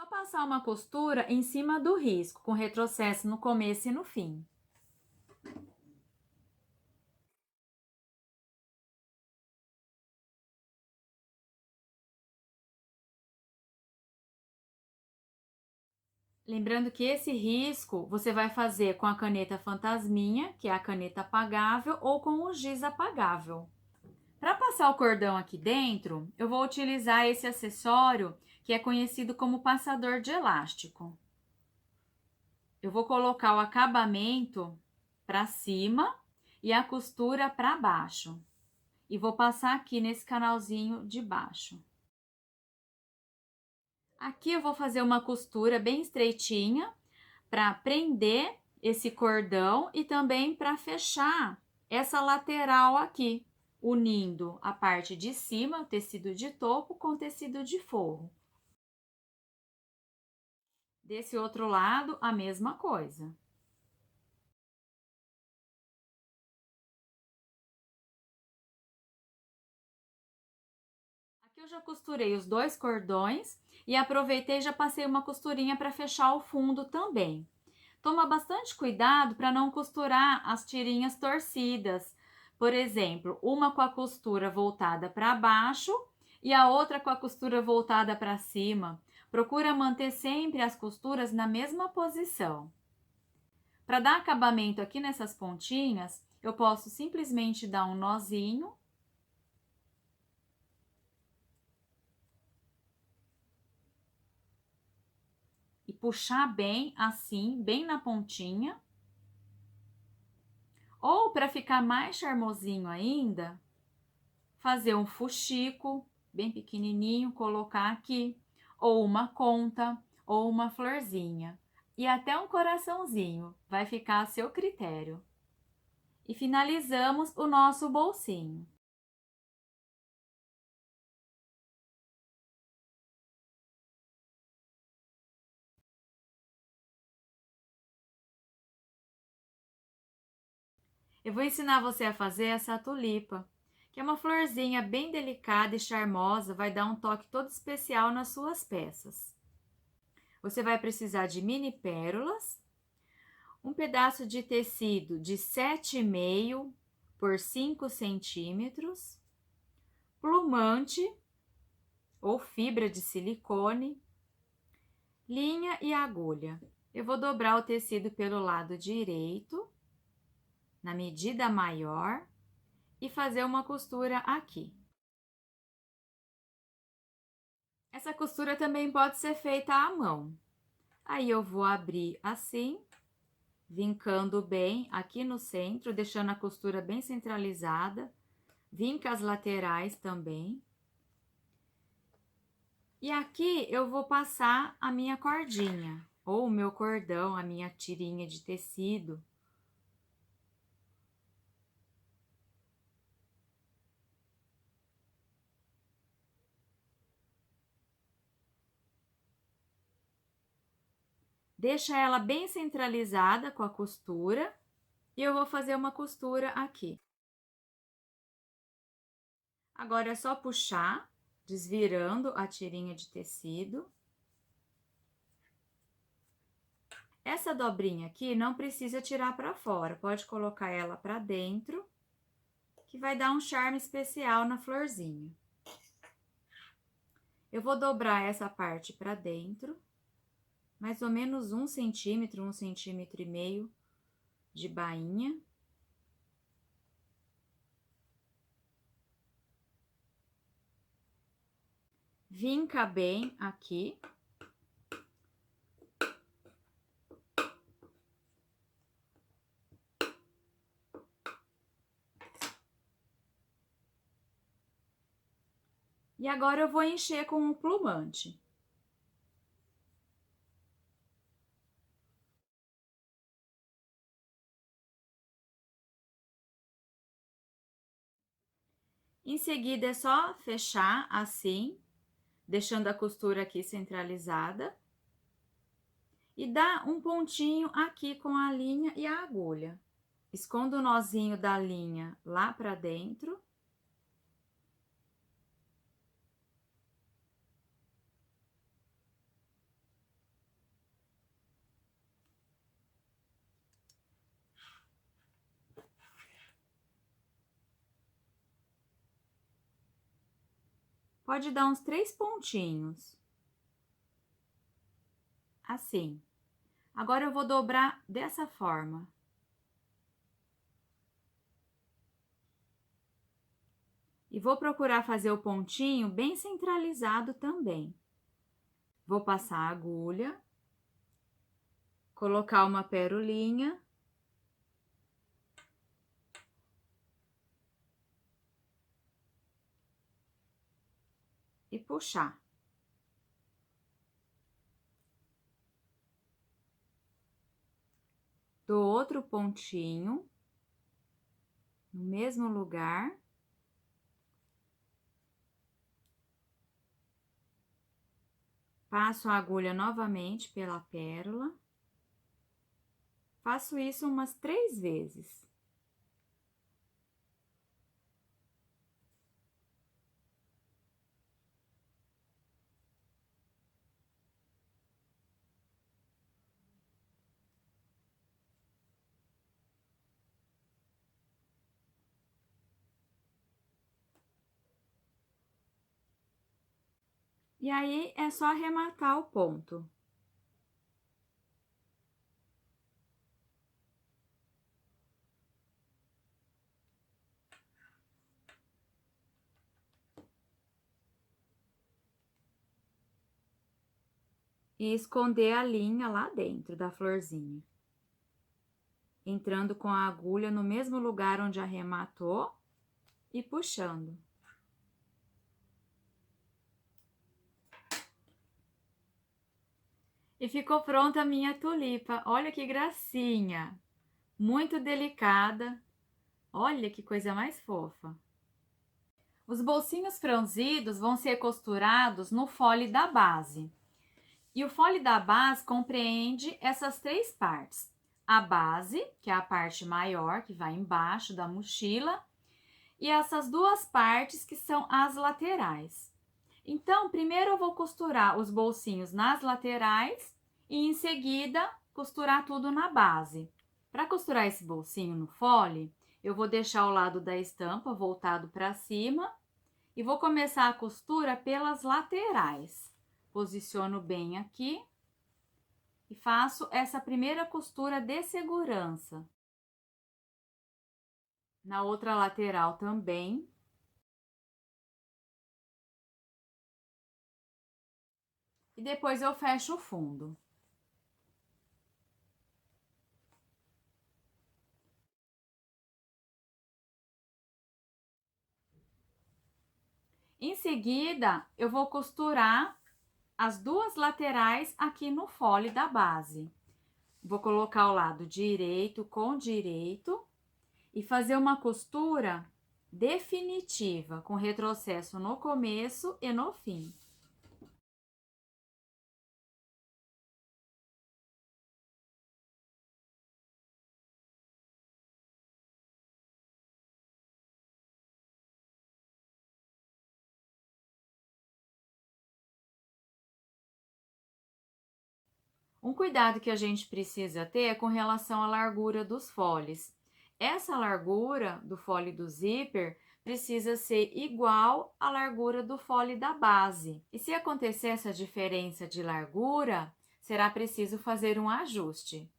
passar uma costura em cima do risco, com retrocesso no começo e no fim. Lembrando que esse risco você vai fazer com a caneta fantasminha, que é a caneta apagável, ou com o giz apagável. Para passar o cordão aqui dentro, eu vou utilizar esse acessório que é conhecido como passador de elástico. Eu vou colocar o acabamento para cima e a costura para baixo. E vou passar aqui nesse canalzinho de baixo. Aqui eu vou fazer uma costura bem estreitinha para prender esse cordão e também para fechar essa lateral aqui, unindo a parte de cima, tecido de topo, com tecido de forro. Desse outro lado, a mesma coisa. Aqui eu já costurei os dois cordões e aproveitei e já passei uma costurinha para fechar o fundo também. Toma bastante cuidado para não costurar as tirinhas torcidas. Por exemplo, uma com a costura voltada para baixo e a outra com a costura voltada para cima. Procura manter sempre as costuras na mesma posição. Para dar acabamento aqui nessas pontinhas, eu posso simplesmente dar um nozinho. E puxar bem assim, bem na pontinha. Ou para ficar mais charmosinho ainda, fazer um fuxico bem pequenininho, colocar aqui, ou uma conta, ou uma florzinha, e até um coraçãozinho, vai ficar a seu critério. E finalizamos o nosso bolsinho. Eu vou ensinar você a fazer essa tulipa, que é uma florzinha bem delicada e charmosa, vai dar um toque todo especial nas suas peças. Você vai precisar de mini pérolas, um pedaço de tecido de 7,5 por 5 centímetros, plumante ou fibra de silicone, linha e agulha. Eu vou dobrar o tecido pelo lado direito, na medida maior, e fazer uma costura aqui. Essa costura também pode ser feita à mão. Aí eu vou abrir assim, vincando bem aqui no centro, deixando a costura bem centralizada. Vinca as laterais também. E aqui eu vou passar a minha cordinha, ou o meu cordão, a minha tirinha de tecido. Deixa ela bem centralizada com a costura e eu vou fazer uma costura aqui. Agora é só puxar, desvirando a tirinha de tecido. Essa dobrinha aqui não precisa tirar para fora, pode colocar ela para dentro, que vai dar um charme especial na florzinha. Eu vou dobrar essa parte para dentro, mais ou menos 1 centímetro, 1,5 centímetros de bainha. Vinca bem aqui. E agora eu vou encher com o plumante. Em seguida, é só fechar assim, deixando a costura aqui centralizada. E dar um pontinho aqui com a linha e a agulha. Esconda o nozinho da linha lá pra dentro. Pode dar uns 3 pontinhos. Assim. Agora eu vou dobrar dessa forma. E vou procurar fazer o pontinho bem centralizado também. Vou passar a agulha, colocar uma perolinha. E puxar. Do outro pontinho, no mesmo lugar. Passo a agulha novamente pela pérola. Faço isso umas 3 vezes. E aí, é só arrematar o ponto. E esconder a linha lá dentro da florzinha. Entrando com a agulha no mesmo lugar onde arrematou e puxando. E ficou pronta a minha tulipa. Olha que gracinha! Muito delicada. Olha que coisa mais fofa. Os bolsinhos franzidos vão ser costurados no fole da base. E o fole da base compreende essas 3 partes. A base, que é a parte maior, que vai embaixo da mochila, e essas 2 partes que são as laterais. Então, primeiro eu vou costurar os bolsinhos nas laterais e em seguida costurar tudo na base. Para costurar esse bolsinho no fole, eu vou deixar o lado da estampa voltado para cima e vou começar a costura pelas laterais. Posiciono bem aqui e faço essa primeira costura de segurança. Na outra lateral também. E depois eu fecho o fundo. Em seguida, eu vou costurar as 2 laterais aqui no fole da base. Vou colocar o lado direito com direito e fazer uma costura definitiva, com retrocesso no começo e no fim. Um cuidado que a gente precisa ter é com relação à largura dos foles. Essa largura do fole do zíper precisa ser igual à largura do fole da base. E se acontecer essa diferença de largura, será preciso fazer um ajuste.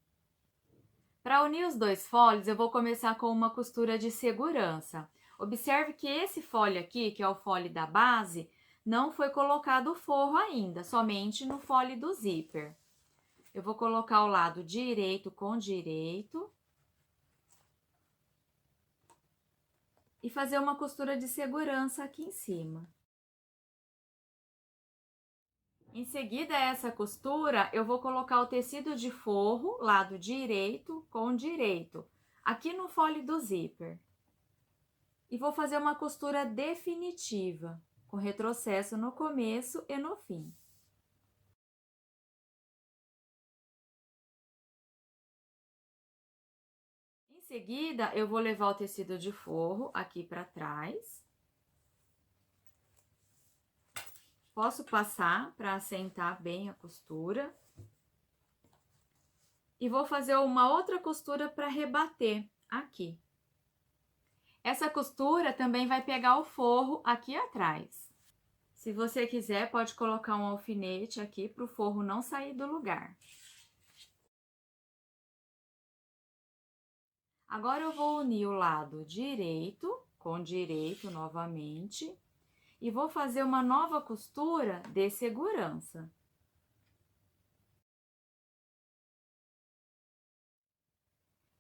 Para unir os 2 foles, eu vou começar com uma costura de segurança. Observe que esse fole aqui, que é o fole da base, não foi colocado o forro ainda, somente no fole do zíper. Eu vou colocar o lado direito com direito e fazer uma costura de segurança aqui em cima. Em seguida a essa costura, eu vou colocar o tecido de forro, lado direito com direito, aqui no fole do zíper. E vou fazer uma costura definitiva, com retrocesso no começo e no fim. Em seguida, eu vou levar o tecido de forro aqui para trás. Posso passar para assentar bem a costura. E vou fazer uma outra costura para rebater aqui. Essa costura também vai pegar o forro aqui atrás. Se você quiser, pode colocar um alfinete aqui para o forro não sair do lugar. Agora eu vou unir o lado direito com direito novamente e vou fazer uma nova costura de segurança.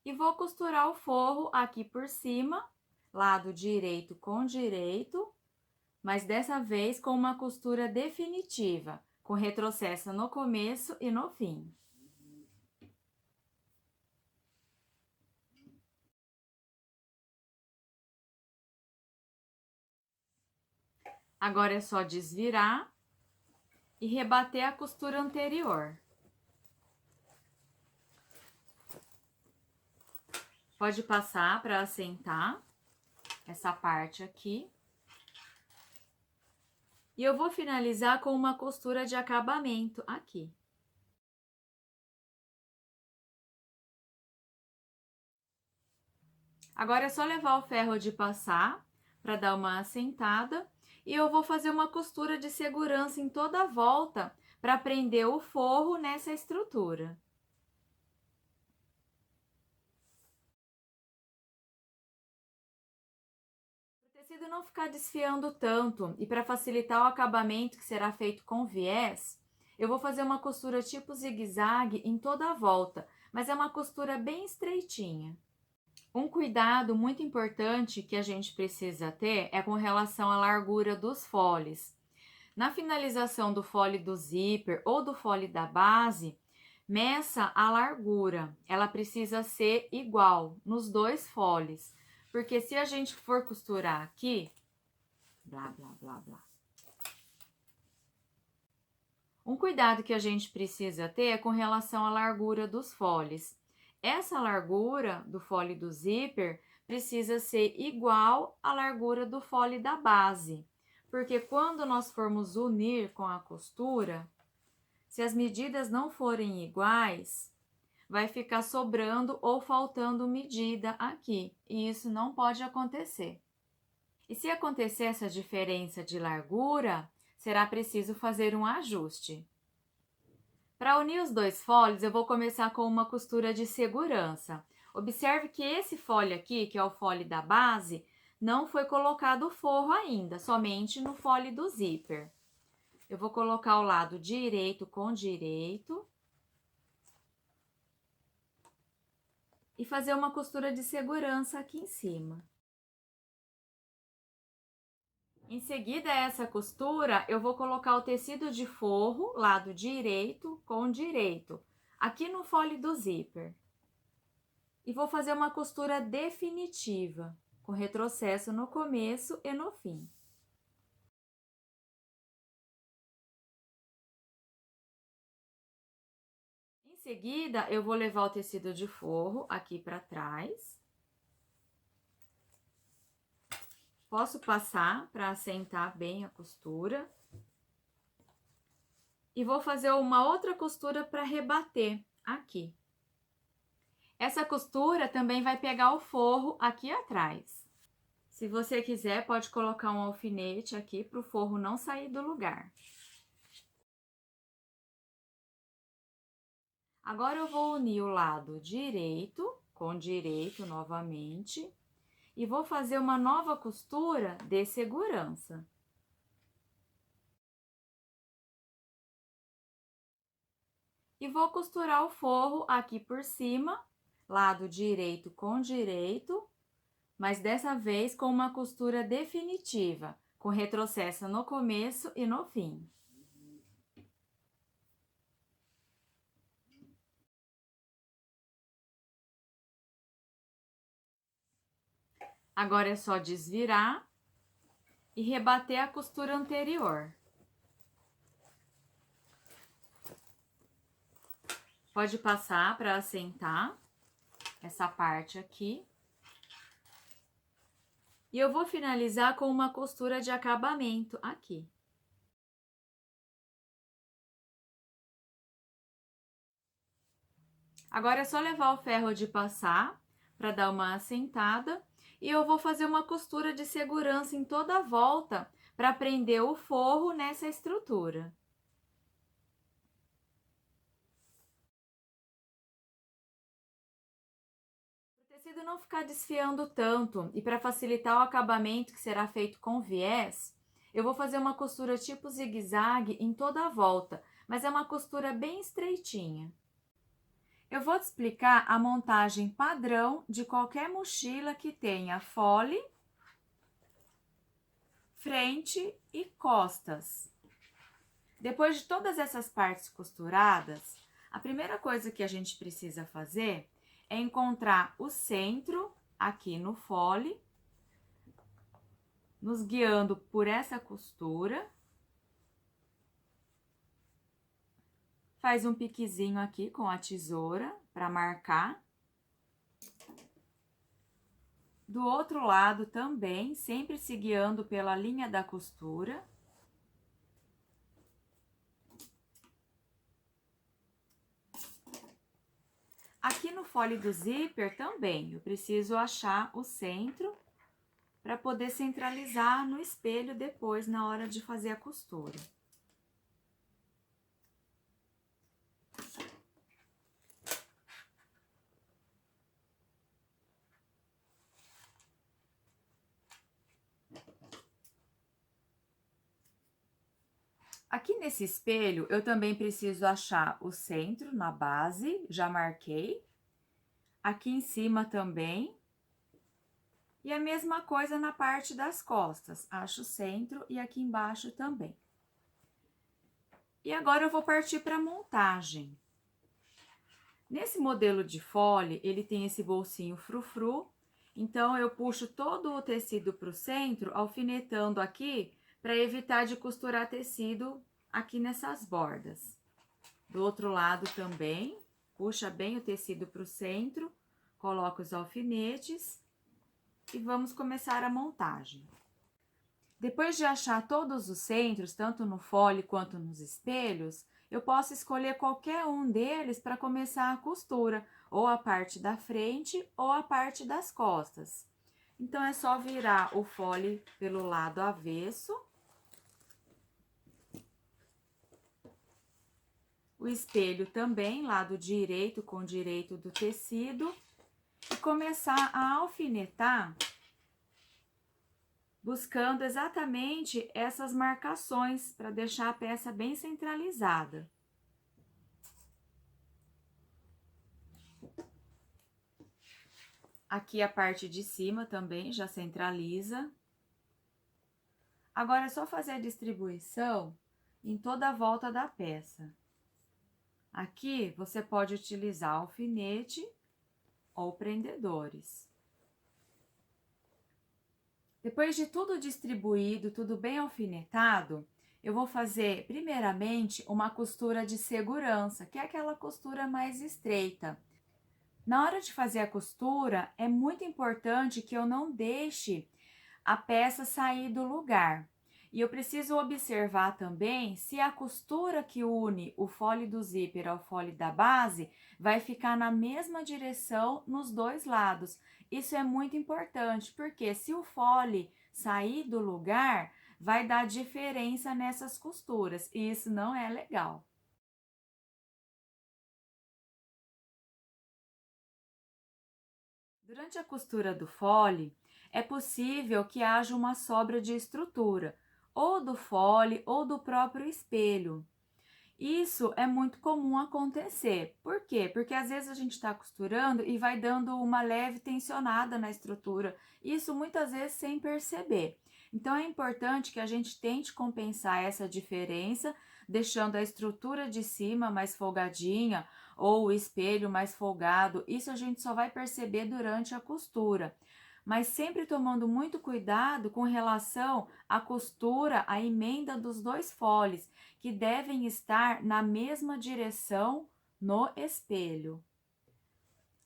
E vou costurar o forro aqui por cima, lado direito com direito, mas dessa vez com uma costura definitiva, com retrocesso no começo e no fim. Agora é só desvirar e rebater a costura anterior. Pode passar para assentar essa parte aqui. E eu vou finalizar com uma costura de acabamento aqui. Agora é só levar o ferro de passar para dar uma assentada e eu vou fazer uma costura de segurança em toda a volta para prender o forro nessa estrutura. Para o tecido não ficar desfiando tanto e para facilitar o acabamento que será feito com viés, eu vou fazer uma costura tipo zigue-zague em toda a volta, mas é uma costura bem estreitinha. Um cuidado muito importante que a gente precisa ter é com relação à largura dos foles. Na finalização do fole do zíper ou do fole da base, meça a largura. Ela precisa ser igual nos dois foles, porque se a gente for costurar aqui, blá, blá, blá, blá. Um cuidado que a gente precisa ter é com relação à largura dos foles. Essa largura do fole do zíper precisa ser igual à largura do fole da base, porque quando nós formos unir com a costura, se as medidas não forem iguais, vai ficar sobrando ou faltando medida aqui, e isso não pode acontecer. E se acontecer essa diferença de largura, será preciso fazer um ajuste. Para unir os dois folhes, eu vou começar com uma costura de segurança. Observe que esse fole aqui, que é o fole da base, não foi colocado o forro ainda, somente no fole do zíper. Eu vou colocar o lado direito com direito e fazer uma costura de segurança aqui em cima. Em seguida a essa costura, eu vou colocar o tecido de forro, lado direito com direito, aqui no fole do zíper. E vou fazer uma costura definitiva, com retrocesso no começo e no fim. Em seguida, eu vou levar o tecido de forro aqui para trás. Posso passar para assentar bem a costura. E vou fazer uma outra costura para rebater aqui. Essa costura também vai pegar o forro aqui atrás. Se você quiser, pode colocar um alfinete aqui para o forro não sair do lugar. Agora eu vou unir o lado direito com direito novamente e vou fazer uma nova costura de segurança. E vou costurar o forro aqui por cima, lado direito com direito, mas dessa vez com uma costura definitiva, com retrocesso no começo e no fim. Agora é só desvirar e rebater a costura anterior. Pode passar para assentar essa parte aqui. E eu vou finalizar com uma costura de acabamento aqui. Agora é só levar o ferro de passar para dar uma assentada e eu vou fazer uma costura de segurança em toda a volta para prender o forro nessa estrutura. Para o tecido não ficar desfiando tanto e para facilitar o acabamento que será feito com viés, eu vou fazer uma costura tipo zigue-zague em toda a volta, mas é uma costura bem estreitinha. Eu vou te explicar a montagem padrão de qualquer mochila que tenha fole, frente e costas. Depois de todas essas partes costuradas, a primeira coisa que a gente precisa fazer é encontrar o centro aqui no fole, nos guiando por essa costura. Faz um piquezinho aqui com a tesoura para marcar. Do outro lado também, sempre se guiando pela linha da costura. Aqui no fole do zíper também, eu preciso achar o centro para poder centralizar no espelho depois, na hora de fazer a costura. Aqui nesse espelho, eu também preciso achar o centro na base, já marquei. Aqui em cima também. E a mesma coisa na parte das costas, acho o centro e aqui embaixo também. E agora eu vou partir para a montagem. Nesse modelo de fole, ele tem esse bolsinho frufru, então eu puxo todo o tecido para o centro, alfinetando aqui, para evitar de costurar tecido aqui nessas bordas. Do outro lado também, puxa bem o tecido para o centro, coloca os alfinetes e vamos começar a montagem. Depois de achar todos os centros, tanto no fole quanto nos espelhos, eu posso escolher qualquer um deles para começar a costura, ou a parte da frente ou a parte das costas. Então, é só virar o fole pelo lado avesso. O espelho também, lado direito com direito do tecido. E começar a alfinetar, buscando exatamente essas marcações para deixar a peça bem centralizada. Aqui a parte de cima também já centraliza. Agora é só fazer a distribuição em toda a volta da peça. Aqui você pode utilizar alfinete ou prendedores. Depois de tudo distribuído, tudo bem alfinetado, eu vou fazer primeiramente uma costura de segurança, que é aquela costura mais estreita. Na hora de fazer a costura, é muito importante que eu não deixe a peça sair do lugar. E eu preciso observar também se a costura que une o fole do zíper ao fole da base vai ficar na mesma direção nos dois lados. Isso é muito importante, porque se o fole sair do lugar, vai dar diferença nessas costuras, e isso não é legal. Durante a costura do fole, é possível que haja uma sobra de estrutura, ou do fole ou do próprio espelho. Isso é muito comum acontecer. Por quê? Porque às vezes a gente está costurando e vai dando uma leve tensionada na estrutura, isso muitas vezes sem perceber. Então é importante que a gente tente compensar essa diferença, deixando a estrutura de cima mais folgadinha ou o espelho mais folgado. Isso a gente só vai perceber durante a costura, mas sempre tomando muito cuidado com relação à costura, à emenda dos dois foles, que devem estar na mesma direção no espelho.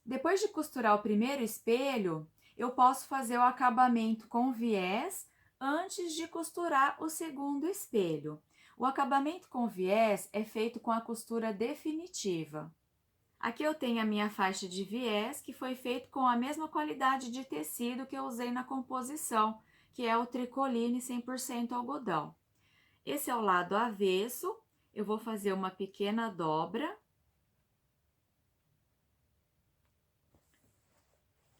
Depois de costurar o primeiro espelho, eu posso fazer o acabamento com viés antes de costurar o segundo espelho. O acabamento com viés é feito com a costura definitiva. Aqui eu tenho a minha faixa de viés, que foi feito com a mesma qualidade de tecido que eu usei na composição, que é o tricoline 100% algodão. Esse é o lado avesso, eu vou fazer uma pequena dobra.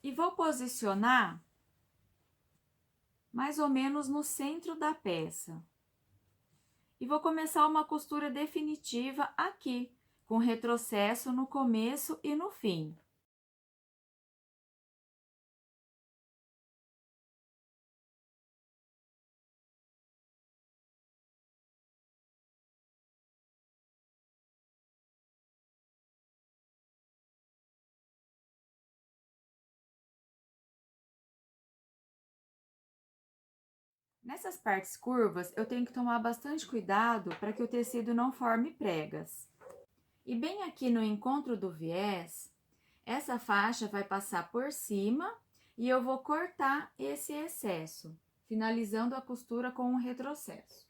E vou posicionar mais ou menos no centro da peça. E vou começar uma costura definitiva aqui, com retrocesso no começo e no fim. Nessas partes curvas, eu tenho que tomar bastante cuidado para que o tecido não forme pregas. E bem aqui no encontro do viés, essa faixa vai passar por cima e eu vou cortar esse excesso, finalizando a costura com um retrocesso.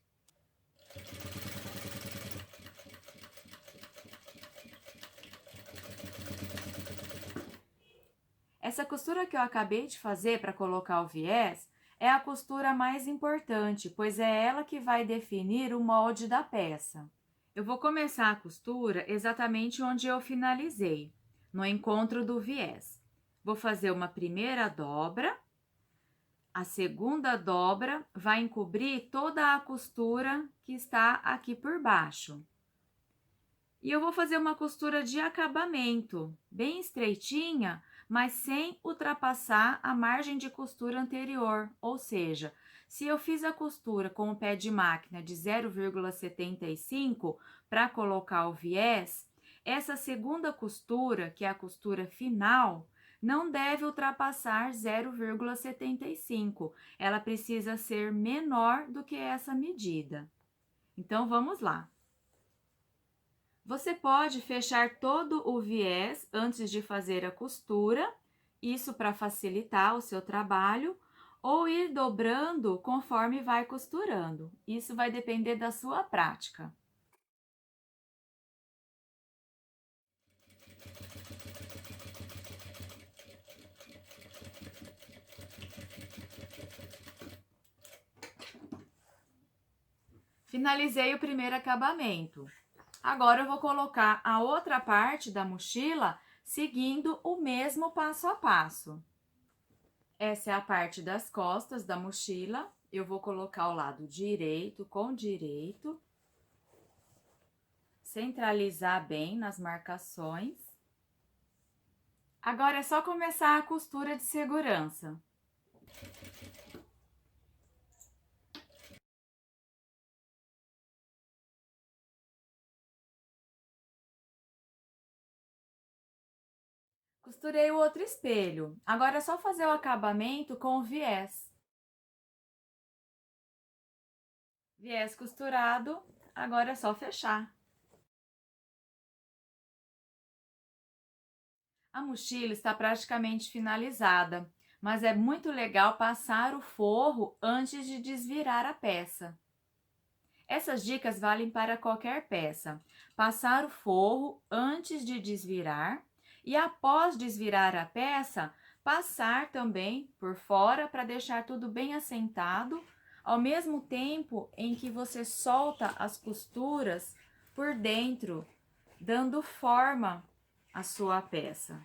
Essa costura que eu acabei de fazer para colocar o viés é a costura mais importante, pois é ela que vai definir o molde da peça. Eu vou começar a costura exatamente onde eu finalizei, no encontro do viés. Vou fazer uma primeira dobra, a segunda dobra vai encobrir toda a costura que está aqui por baixo. E eu vou fazer uma costura de acabamento, bem estreitinha, mas sem ultrapassar a margem de costura anterior, ou seja, se eu fiz a costura com o pé de máquina de 0,75 para colocar o viés, essa segunda costura, que é a costura final, não deve ultrapassar 0,75. Ela precisa ser menor do que essa medida. Então, vamos lá. Você pode fechar todo o viés antes de fazer a costura, isso para facilitar o seu trabalho, ou ir dobrando conforme vai costurando. Isso vai depender da sua prática. Finalizei o primeiro acabamento. Agora, eu vou colocar a outra parte da mochila seguindo o mesmo passo a passo. Essa é a parte das costas da mochila. Eu vou colocar o lado direito com direito. Centralizar bem nas marcações. Agora, é só começar a costura de segurança. Costurei o outro espelho. Agora é só fazer o acabamento com o viés. Viés costurado, agora é só fechar. A mochila está praticamente finalizada, mas é muito legal passar o forro antes de desvirar a peça. Essas dicas valem para qualquer peça. Passar o forro antes de desvirar e após desvirar a peça, passar também por fora para deixar tudo bem assentado, ao mesmo tempo em que você solta as costuras por dentro, dando forma à sua peça.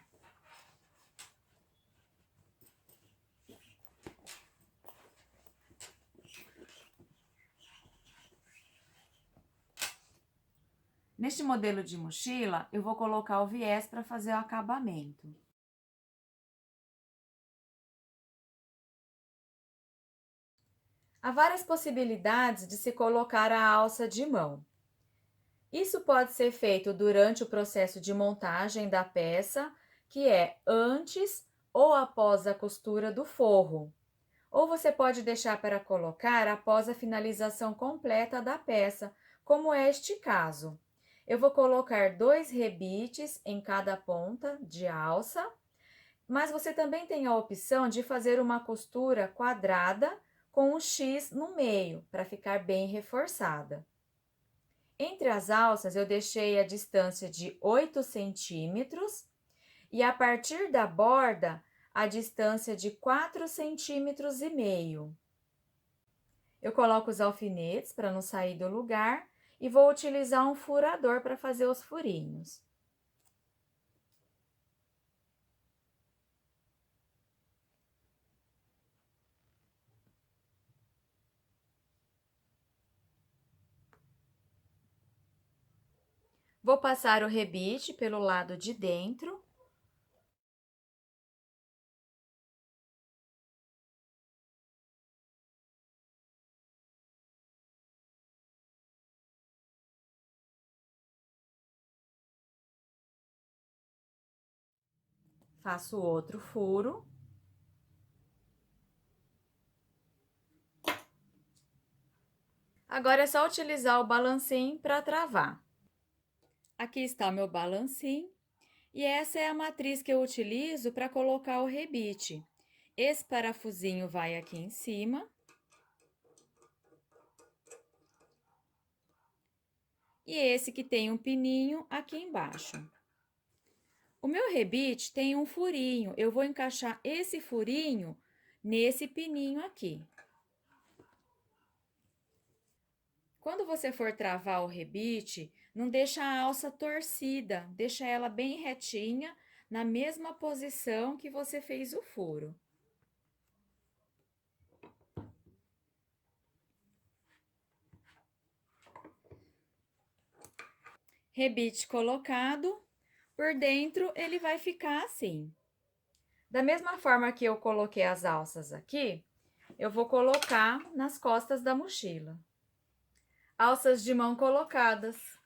Neste modelo de mochila, eu vou colocar o viés para fazer o acabamento. Há várias possibilidades de se colocar a alça de mão. Isso pode ser feito durante o processo de montagem da peça, que é antes ou após a costura do forro. Ou você pode deixar para colocar após a finalização completa da peça, como é este caso. Eu vou colocar 2 rebites em cada ponta de alça, mas você também tem a opção de fazer uma costura quadrada com um X no meio, para ficar bem reforçada. Entre as alças, eu deixei a distância de 8 centímetros e a partir da borda, a distância de 4,5 centímetros. Eu coloco os alfinetes para não sair do lugar e vou utilizar um furador para fazer os furinhos. Vou passar o rebite pelo lado de dentro. Faço outro furo. Agora é só utilizar o balancim para travar. Aqui está o meu balancim e essa é a matriz que eu utilizo para colocar o rebite. Esse parafusinho vai aqui em cima. E esse que tem um pininho aqui embaixo. O meu rebite tem um furinho, eu vou encaixar esse furinho nesse pininho aqui. Quando você for travar o rebite, não deixa a alça torcida, deixa ela bem retinha, na mesma posição que você fez o furo. Rebite colocado, por dentro ele vai ficar assim. Da mesma forma que eu coloquei as alças aqui, eu vou colocar nas costas da mochila. Alças de mão colocadas.